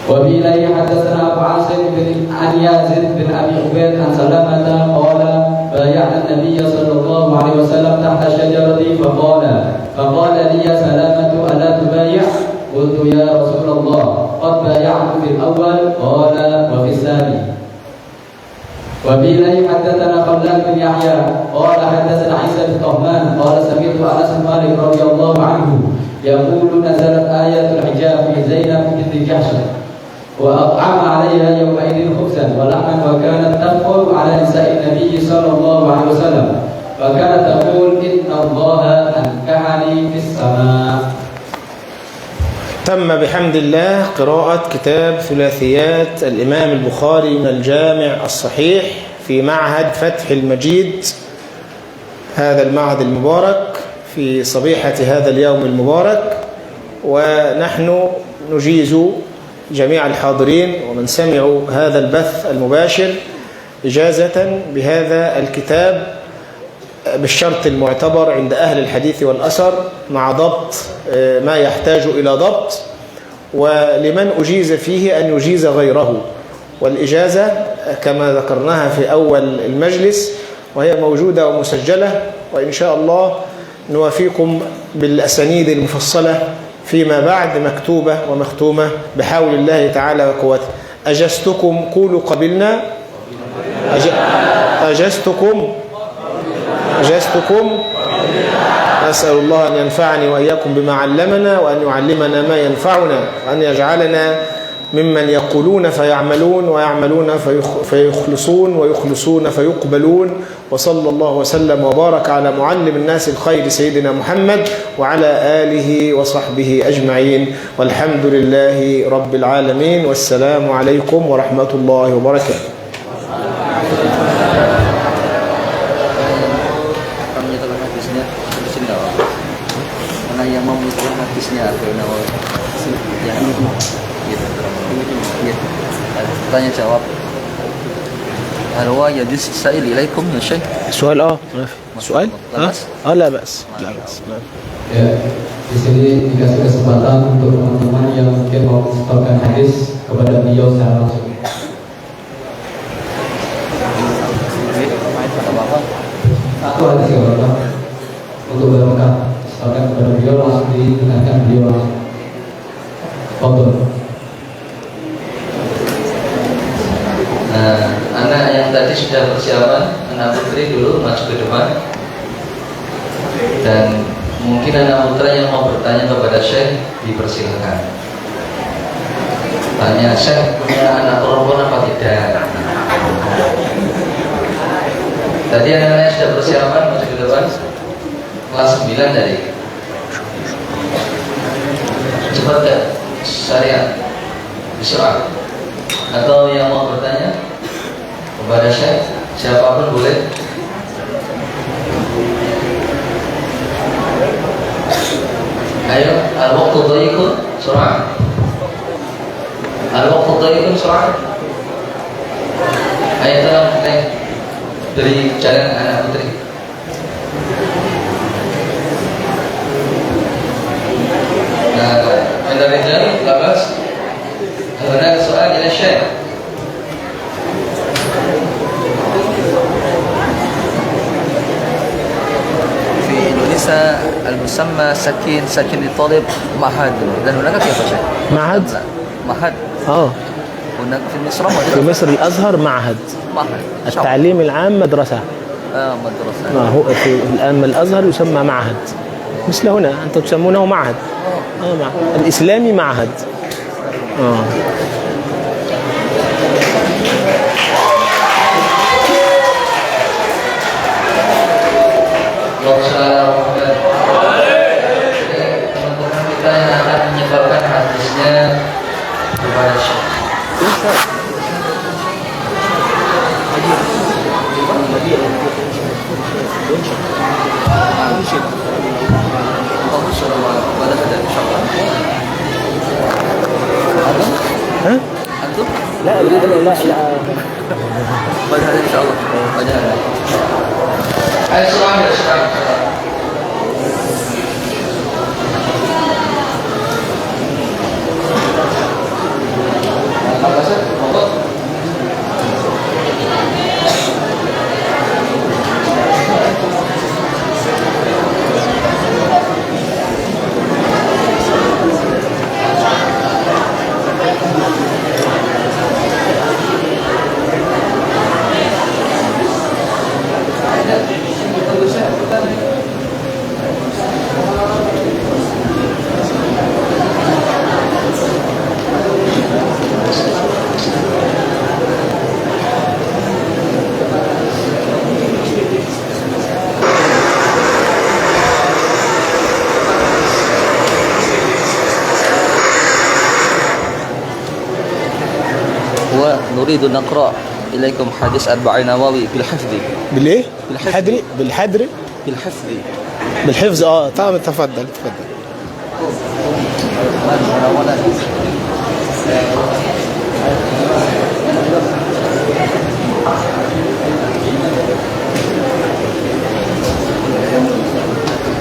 Wa billahi hadatsana Abu Asim bin Yazid bin Abi Ubaid an Salamah qala bay'ana an-nabiy sallallahu alaihi wasallam tahta syajarati faqala li ya Salamatu ala tubay'u. Qultu ya Rasulullah qad bay'atu fil awwal qala wa fis tsani. Wa billahi hadatsana Khalid bin Yahya qala hadatsana Isa bin Tahman qala sami'tu Anas bin Malik radhiyallahu anhu yaqulu nazalat ayatul hijab fi Zainab binti Jahsh wa at'ama 'alayha yawma idin khubzan wa lahman wa kanat taqulu 'ala nisa'i nabiy sallallahu alaihi wasallam wa kanat taqul inna Allaha ankahani fis sama'. تم بحمد الله قراءة كتاب ثلاثيات الإمام البخاري من الجامع الصحيح في معهد فتح المجيد، هذا المعهد المبارك في صبيحة هذا اليوم المبارك. ونحن نجيز جميع الحاضرين ومن سمعوا هذا البث المباشر إجازة بهذا الكتاب بالشرط المعتبر عند أهل الحديث والأثر، مع ضبط ما يحتاج إلى ضبط، ولمن أجيز فيه أن يجيز غيره. والإجازة كما ذكرناها في أول المجلس وهي موجودة ومسجلة، وإن شاء الله نوافيكم بالأسانيد المفصلة فيما بعد مكتوبة ومختومة بحول الله تعالى وقوته. أجزتكم قولوا قبلنا. أجزتكم أسأل الله أن ينفعني وإياكم بما علمنا، وأن يعلمنا ما ينفعنا، وأن يجعلنا ممن يقولون فيعملون، ويعملون فيخلصون، ويخلصون فيقبلون. وصلى الله وسلم وبارك على معلم الناس الخير سيدنا محمد وعلى آله وصحبه أجمعين، والحمد لله رب العالمين، والسلام عليكم ورحمة الله وبركاته. Yang memutuskan hadisnya atau yang tanya jawab. Hal يجوز السائل إليكم يا شيخ؟ سؤال سؤال لا بأس. Ya, di sini dikasih kesempatan untuk teman-teman yang mungkin mau menyetorkan hadis kepada beliau secara langsung. Satu hadis ya Bapak, untuk barokah setorkan kepada beliau, langsung didengarkan beliau langsung. Fadhol. Nah, anak yang tadi sudah persiapan, anak putri dulu maju ke depan. Dan mungkin anak putra yang mau bertanya kepada Syekh dipersilakan. Tanya, Syekh punya anak perempuan apa tidak? Tadi anak-anak sudah persiapan maju ke depan. Kelas 9 tadi. Tafadhal syariat Bismillah. Atau yang mau bertanya kepada Syekh, siapapun boleh. Ayo, al-waqtu dhayiqun surah. Al-waqtu dhayiqun surah. Ayo tolong dari jalan anak putri. Nah, dari jari, labas. هناك سؤال إلى الشيخ. في إندونيسيا المسمى سكن للطالب معهد dan هناك كيف شيء؟ معهد؟ لا معهد هناك في مصر في مصر الأزهر معهد معهد التعليم العام مدرسة مدرسة هو الآن الأزهر يسمى معهد مثل هنا أنتم تسمونه معهد معهد. الإسلامي معهد Teman-teman kita yang akan menyebarkan hadisnya kepada Syekh. ها؟ أنتم؟ لا بعد هذا إن شاء الله بعد هذا Ayo silakan. Apa sih? Monggo. ونريد أن نقرأ إليكم حديث أربعين نووي بالحفظ. بالإيه؟ بالحفظ. بالحدر بالحفظ. بالحفظ طبعا تفضل.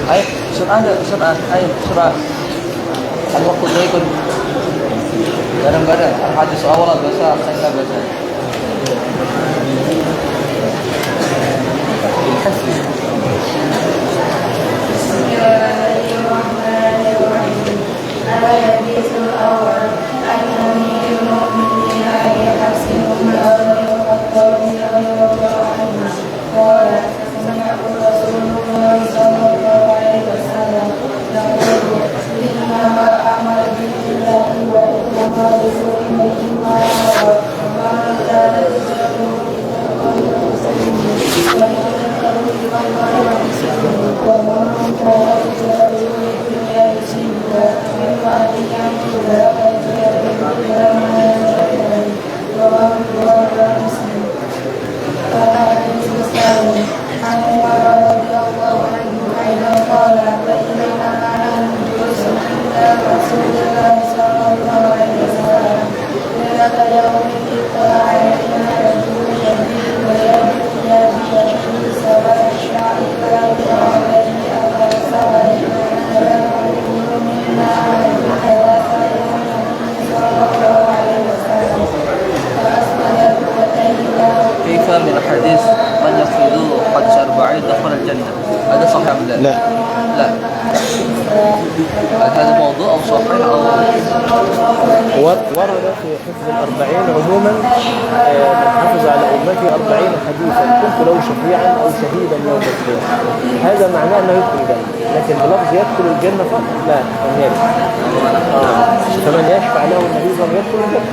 Ayo, surah, ayo, surah. Al-waqtu dhayiqun. Bareng-bareng, hadis awal bahasa, saya bahasa. Bismillahirrahmanirrahim. Al-haditsul awwal an Amirul Mu'minin Abi Hafs bin Umar bin Khattab radhiyallahu anhu qala sami'tu Rasulullah sallallahu alaihi wasallam yaqulu innamal a'malu binniyati wa innamal likulli imrin ma nawa wa man kana hijratuhu كيف من الحديث من يفرض حديث 40 دخل الجنة؟ هذا صحيح أم لا؟ لا. هذا موضوع أو صحيح أو ورد في حفظ 40 عموما من حفظ على أمتي 40 حديثا كنت له شفيعا أو شهيدا يوم القيامة. هذا معناه أنه يدخل الجنة، لكن بلفظ يدخل الجنة فقط لا، لم يرد. فمن يشفع له النبي صلى الله عليه وسلم يدخل الجنة.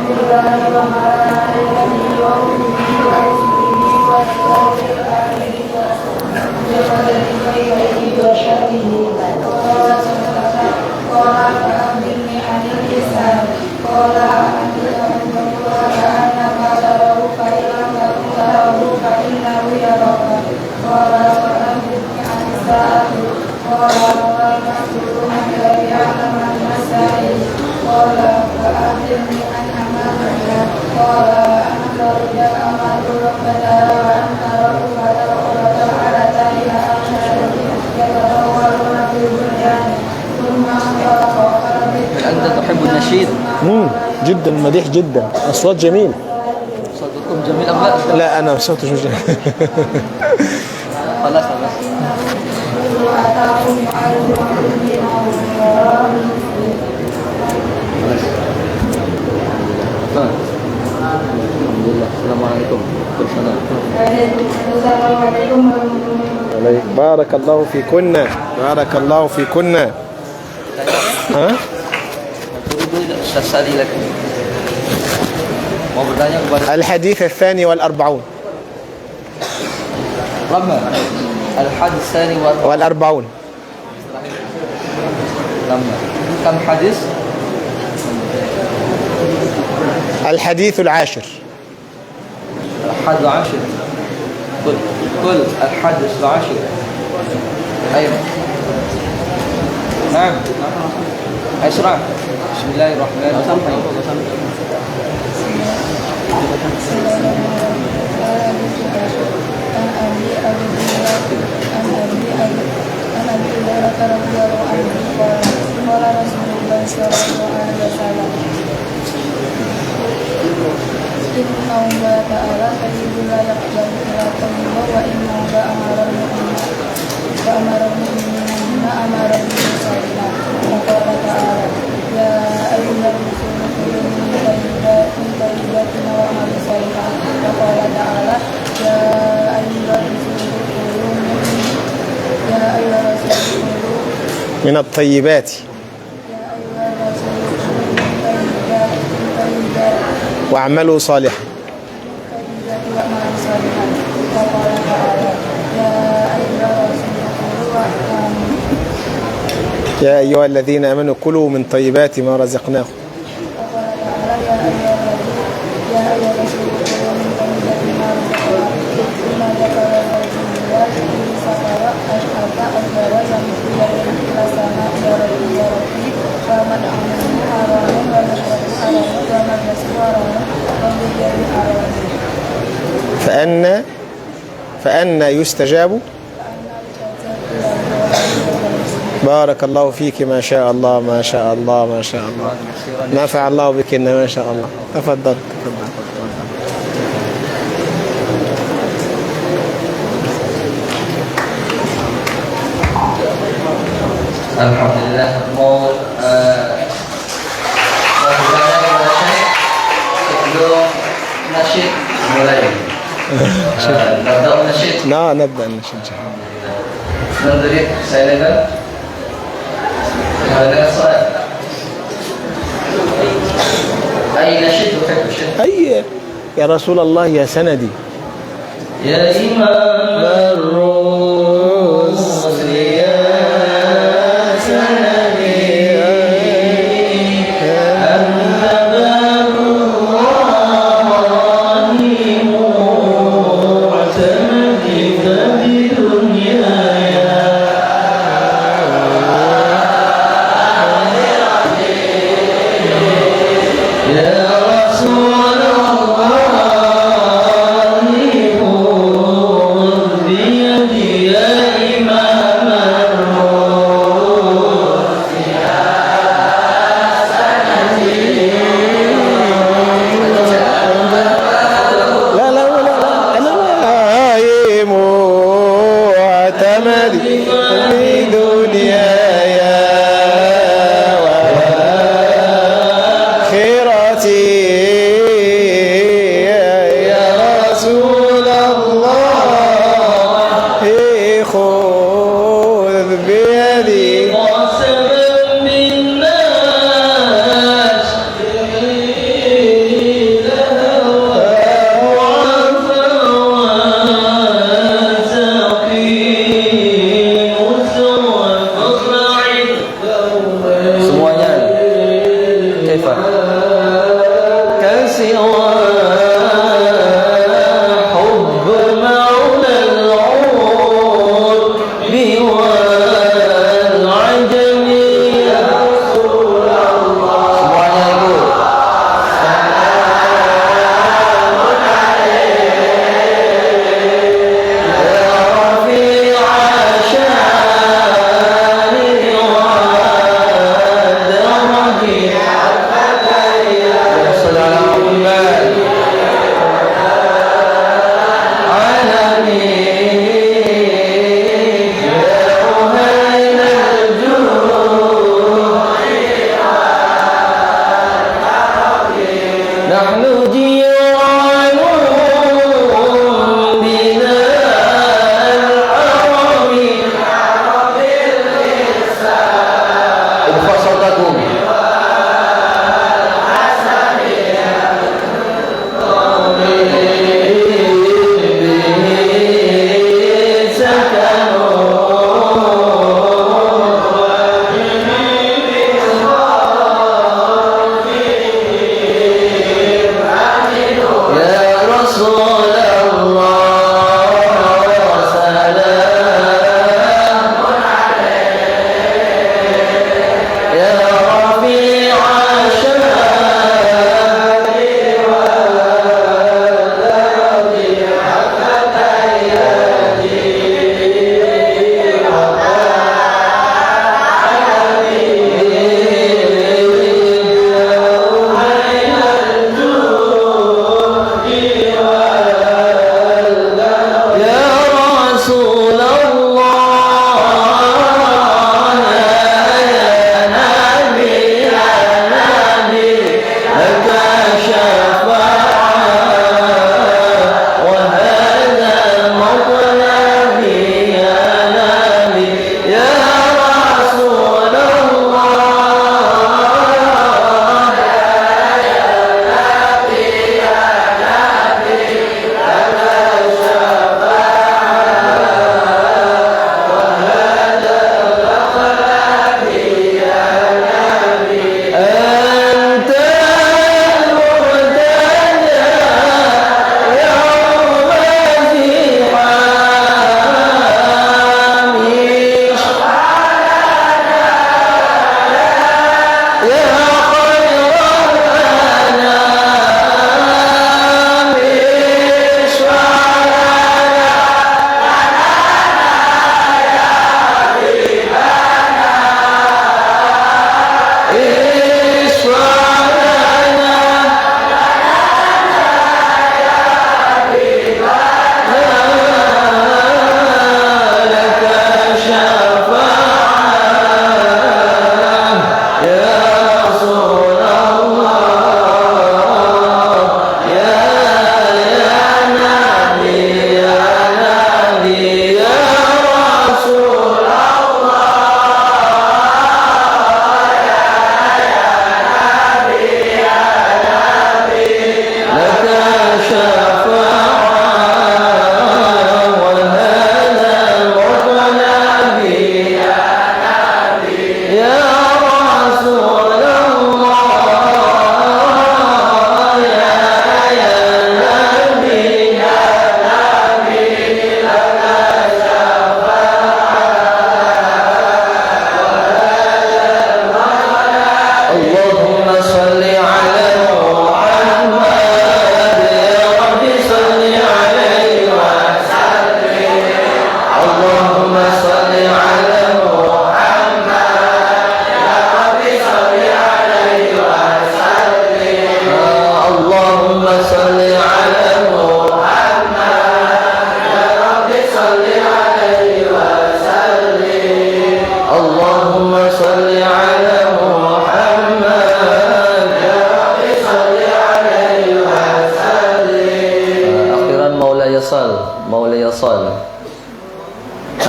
Bismillahirrahmanirrahim. قال صدقت قال فأخبرني عن الإحسان قال أن تعبد الله كأنك تراه فإن لم تكن تراه فإنه يراك قال فأخبرني عن الساعة قال وما المسؤول عنها بأعلم من السائل قال فأخبرني عن أمانتها قال أن ترد الأمانة ربتها وأن ربك على تالها يتطورون في البنيان ثم انطلق وخرج. أنت تحب النشيد؟ جدا مديح جدا، أصوات جميل. صوتكم جميل أم لا؟ لا أنا صوتي مش جميل. خلاص خلاص. وأتاهم يعلمهم دينهم Alhamdulillah. Assalamualaikum. Assalamualaikum warahmatullahi wabarakatuh. بارك الله فيكن، بارك الله فيكن. ها؟ Ustaz Sadi lagi. Mau bertanya kepada الحديث الثاني والأربعون. Rama. Al-hadis tsani والأربعون. Rama. Kam hadis? الحديث العاشر. الحد عاشر. كل الحدث العاشر. أيوة. نعم. أسرع. بسم الله الرحمن الرحيم. Inna Allah ta'ala tayyibun la yaqbalu illa tayyiban wa inna Allah amara al-mu'minina amara al-mursaliina wa qala ta'ala ya ayyuhal rusulu kulu min tayyibatin wa amalu shalihan wa qala ta'ala ya ayyuhal rusulu kulu من الطيبات واعملوا صالحا. يا أيها الذين آمنوا كلوا من طيبات ما رزقناكم. فأن يستجاب. بارك الله فيك، ما شاء الله ما شاء الله ما شاء الله، نفع الله بك ما شاء الله. تفضل تفضل. Alhamdulillah. Mau bertanya kepada Syekh sebelum nasyid mulai. نبدأ النشيد. نبدأ النشيد. ننظر سيدنا هذا الصلاة. أي نشيد تحب الشيخ؟ أي يا رسول الله يا سندي يا إمام الرسل يا سندي Semuanya. Kaifa? Kasiwa hubb maula al-'ud biwal 'ajami ya Rasulullah. Semuanya ikut.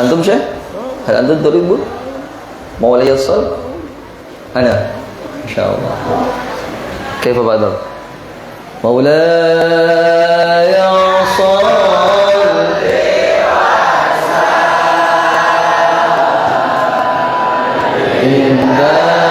أنتم شيء؟ هل أنتم تريدون؟ مولاي يصل؟ أنا إن شاء الله. كيف بعد؟ مولاي صل وسلم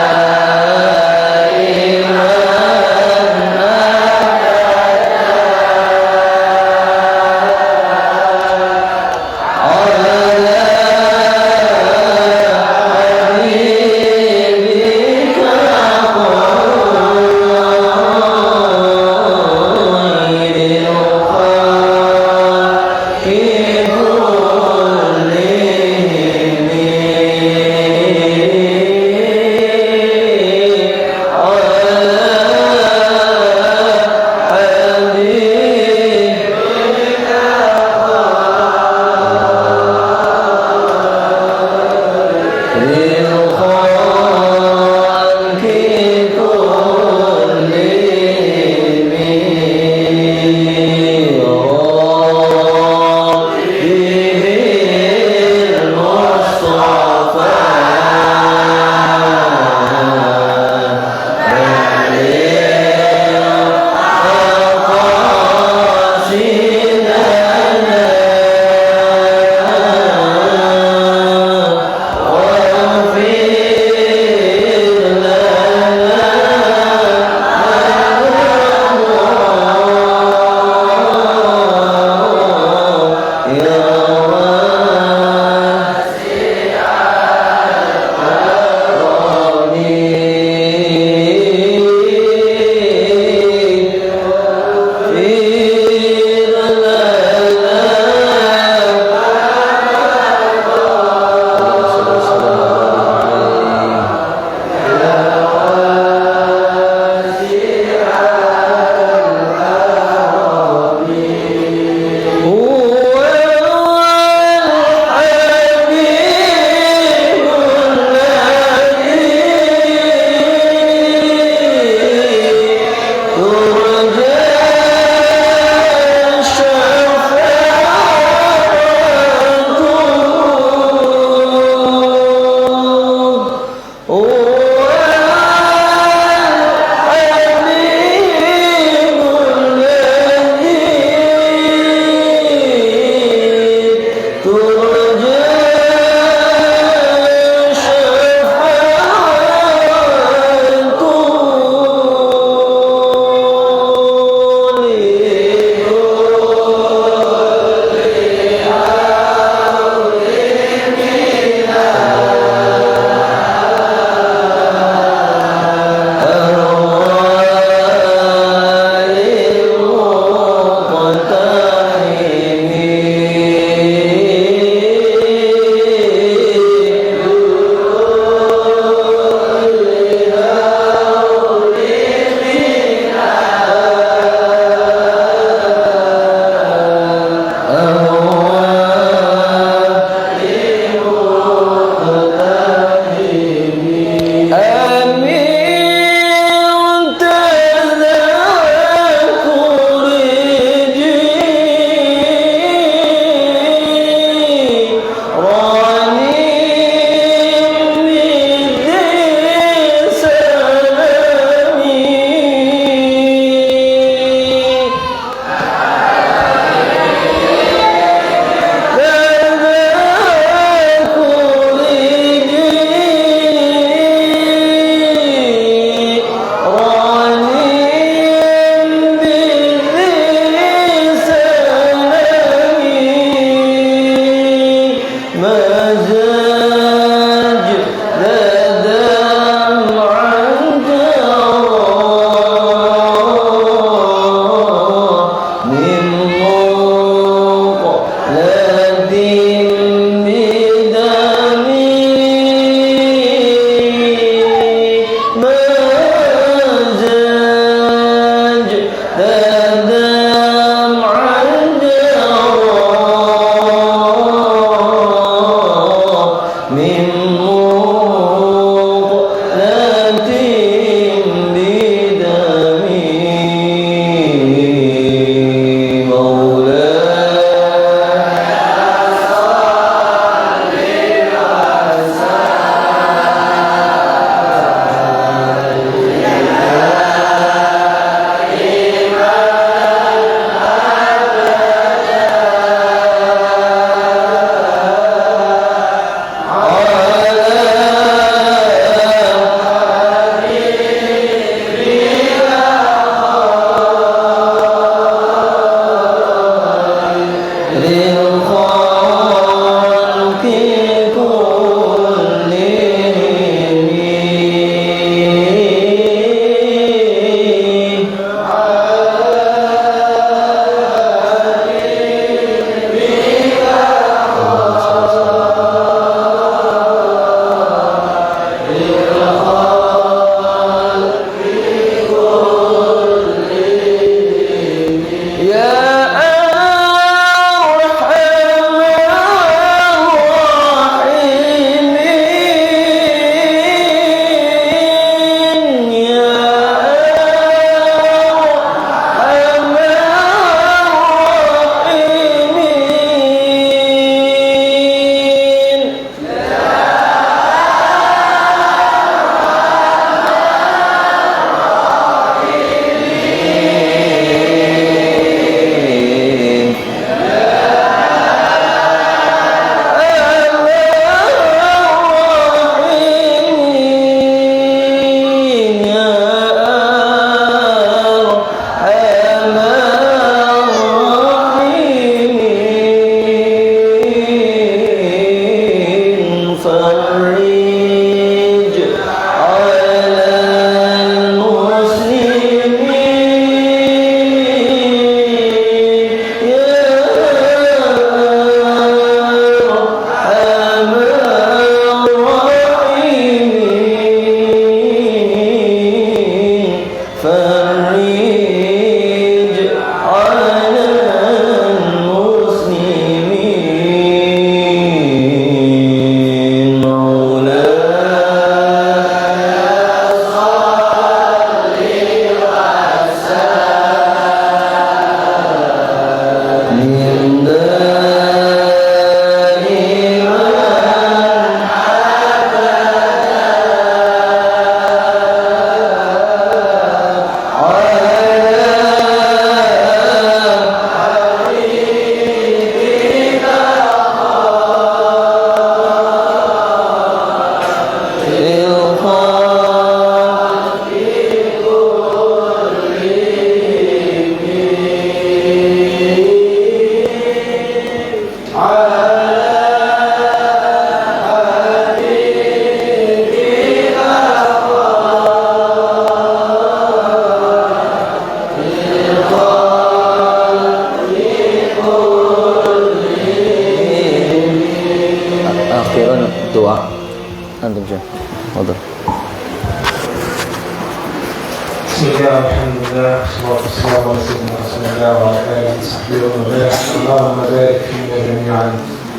بسم الله والحمد لله والصلاة والسلام على سيدنا رسول الله وعلى آله وصحبه ومن والاه. اللهم بارك فينا جميعا،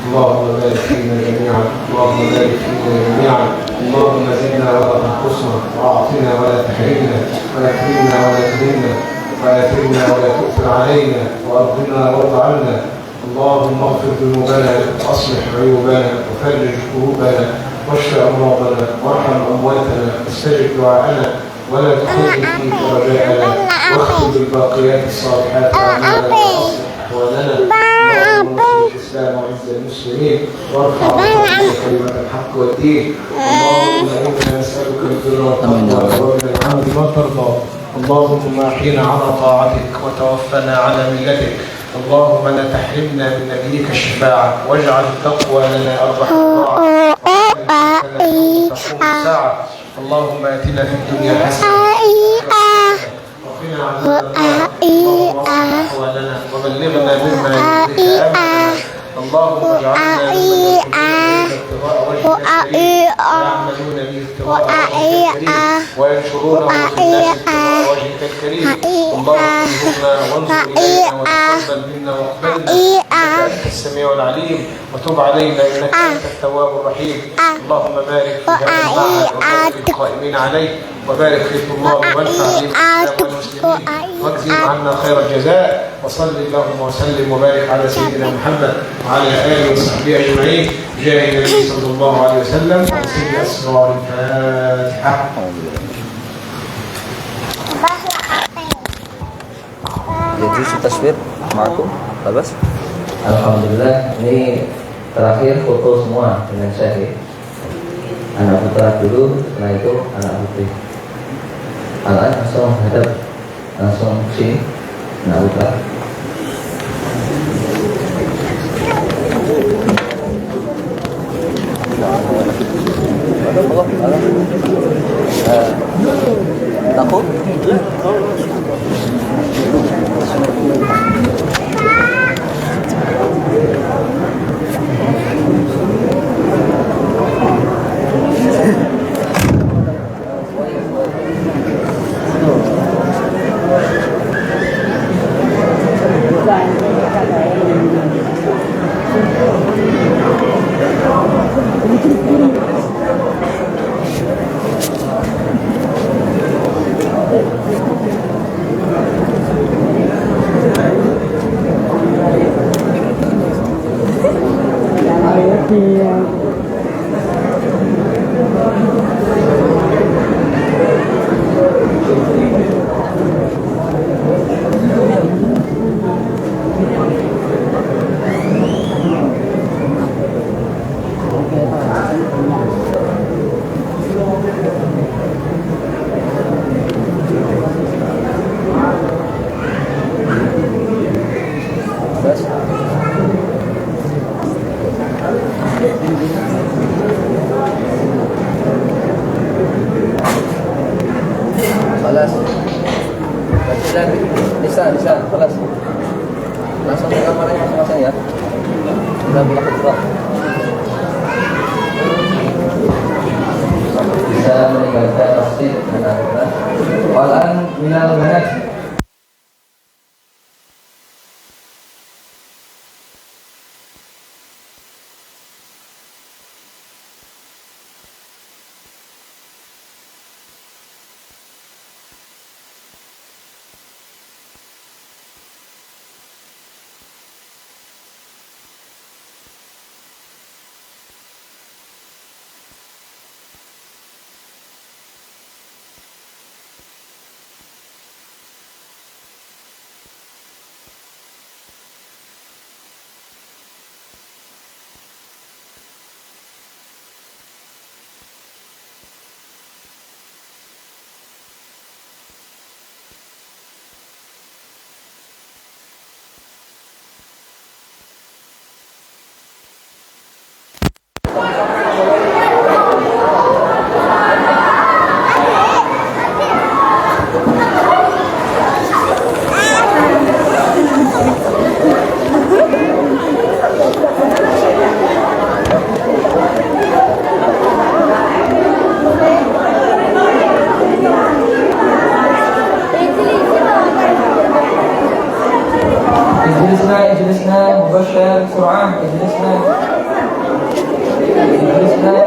اللهم بارك فينا جميعا، اللهم بارك فينا جميعا، اللهم زدنا ولا تنقصنا، واعطنا ولا تحرمنا، واكرمنا ولا تهنا، وآثرنا ولا تؤثر علينا، وارضنا وارض عنا. اللهم اغفر ذنوبنا واصلح عيوبنا وفرج كروبنا واشف امراضنا وارحم امواتنا واستجب دعاءنا ولا تخيب فيك رجاءنا واختم بالباقيات الصالحات اعمالنا واصلح احوالنا. اللهم انصر الاسلام وعز المسلمين وارفع كلمه الحق والدين. اللهم انا نسالك البر والتقوى ومن العمل ما ترضى. اللهم احينا على طاعتك وتوفنا على ملتك. اللهم لا تحرمنا من نبيك الشفاعة، واجعل التقوى لنا أربح الطاعة تقوم الساعة. اللهم آتنا في الدنيا حسنة وقنا عذاب النار. اللهم اصلح أحوالنا وبلغنا مما يرضيك آمالنا. اللهم اجعلنا ممن ابتغاء وجهك الكريم ويعملون به ابتغاء وجهك الكريم وينشرونه في الناس ابتغاء وجهك الكريم. اللهم انصرنا وانصر إلينا وتقبل منا واقبلنا إنك أنت السميع العليم وتب علينا إنك أنت التواب الرحيم. اللهم بارك في هذا المعهد وبارك القائمين عليه وبارك في الطلاب وانفع به الإسلام والمسلمين واجزهم عنا خير الجزاء. وصل اللهم وسلم وبارك على سيدنا محمد وعلى آله وصحبه أجمعين جاه النبي صلى الله عليه وسلم. وسيد أسرار الفاتحة. يجوز التصوير معكم Labas? Alhamdulillah, ini terakhir foto semua dengan saya. Anak putra dulu, setelah itu anak putri. Anak langsung hadap, langsung sini, anak putra. Takut? Bisa, kelas. Langsung ke kamarnya masing-masing ya. Udah buka. Bisa meninggalkan masjid benar-benar. Walan minal manaj. سرعان اجلسنا اجلسنا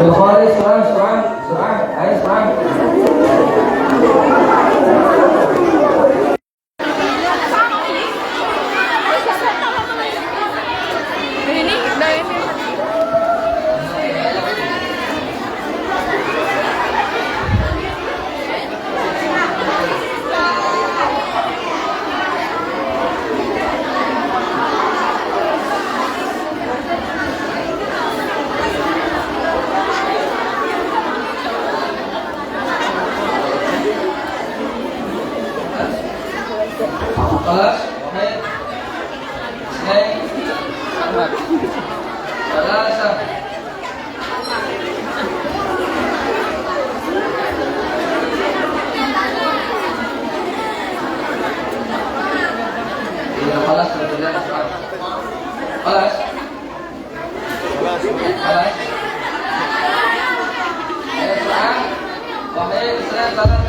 الخارج سرعان سرعان سرعان عايز سرعان خلاص واحد اثنين ثلاثة خلاص خلاص خلاص واحد اثنين ثلاثة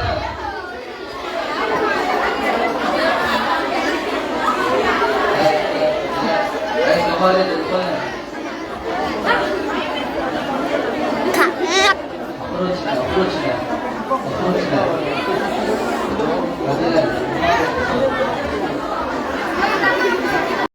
خالد الخالد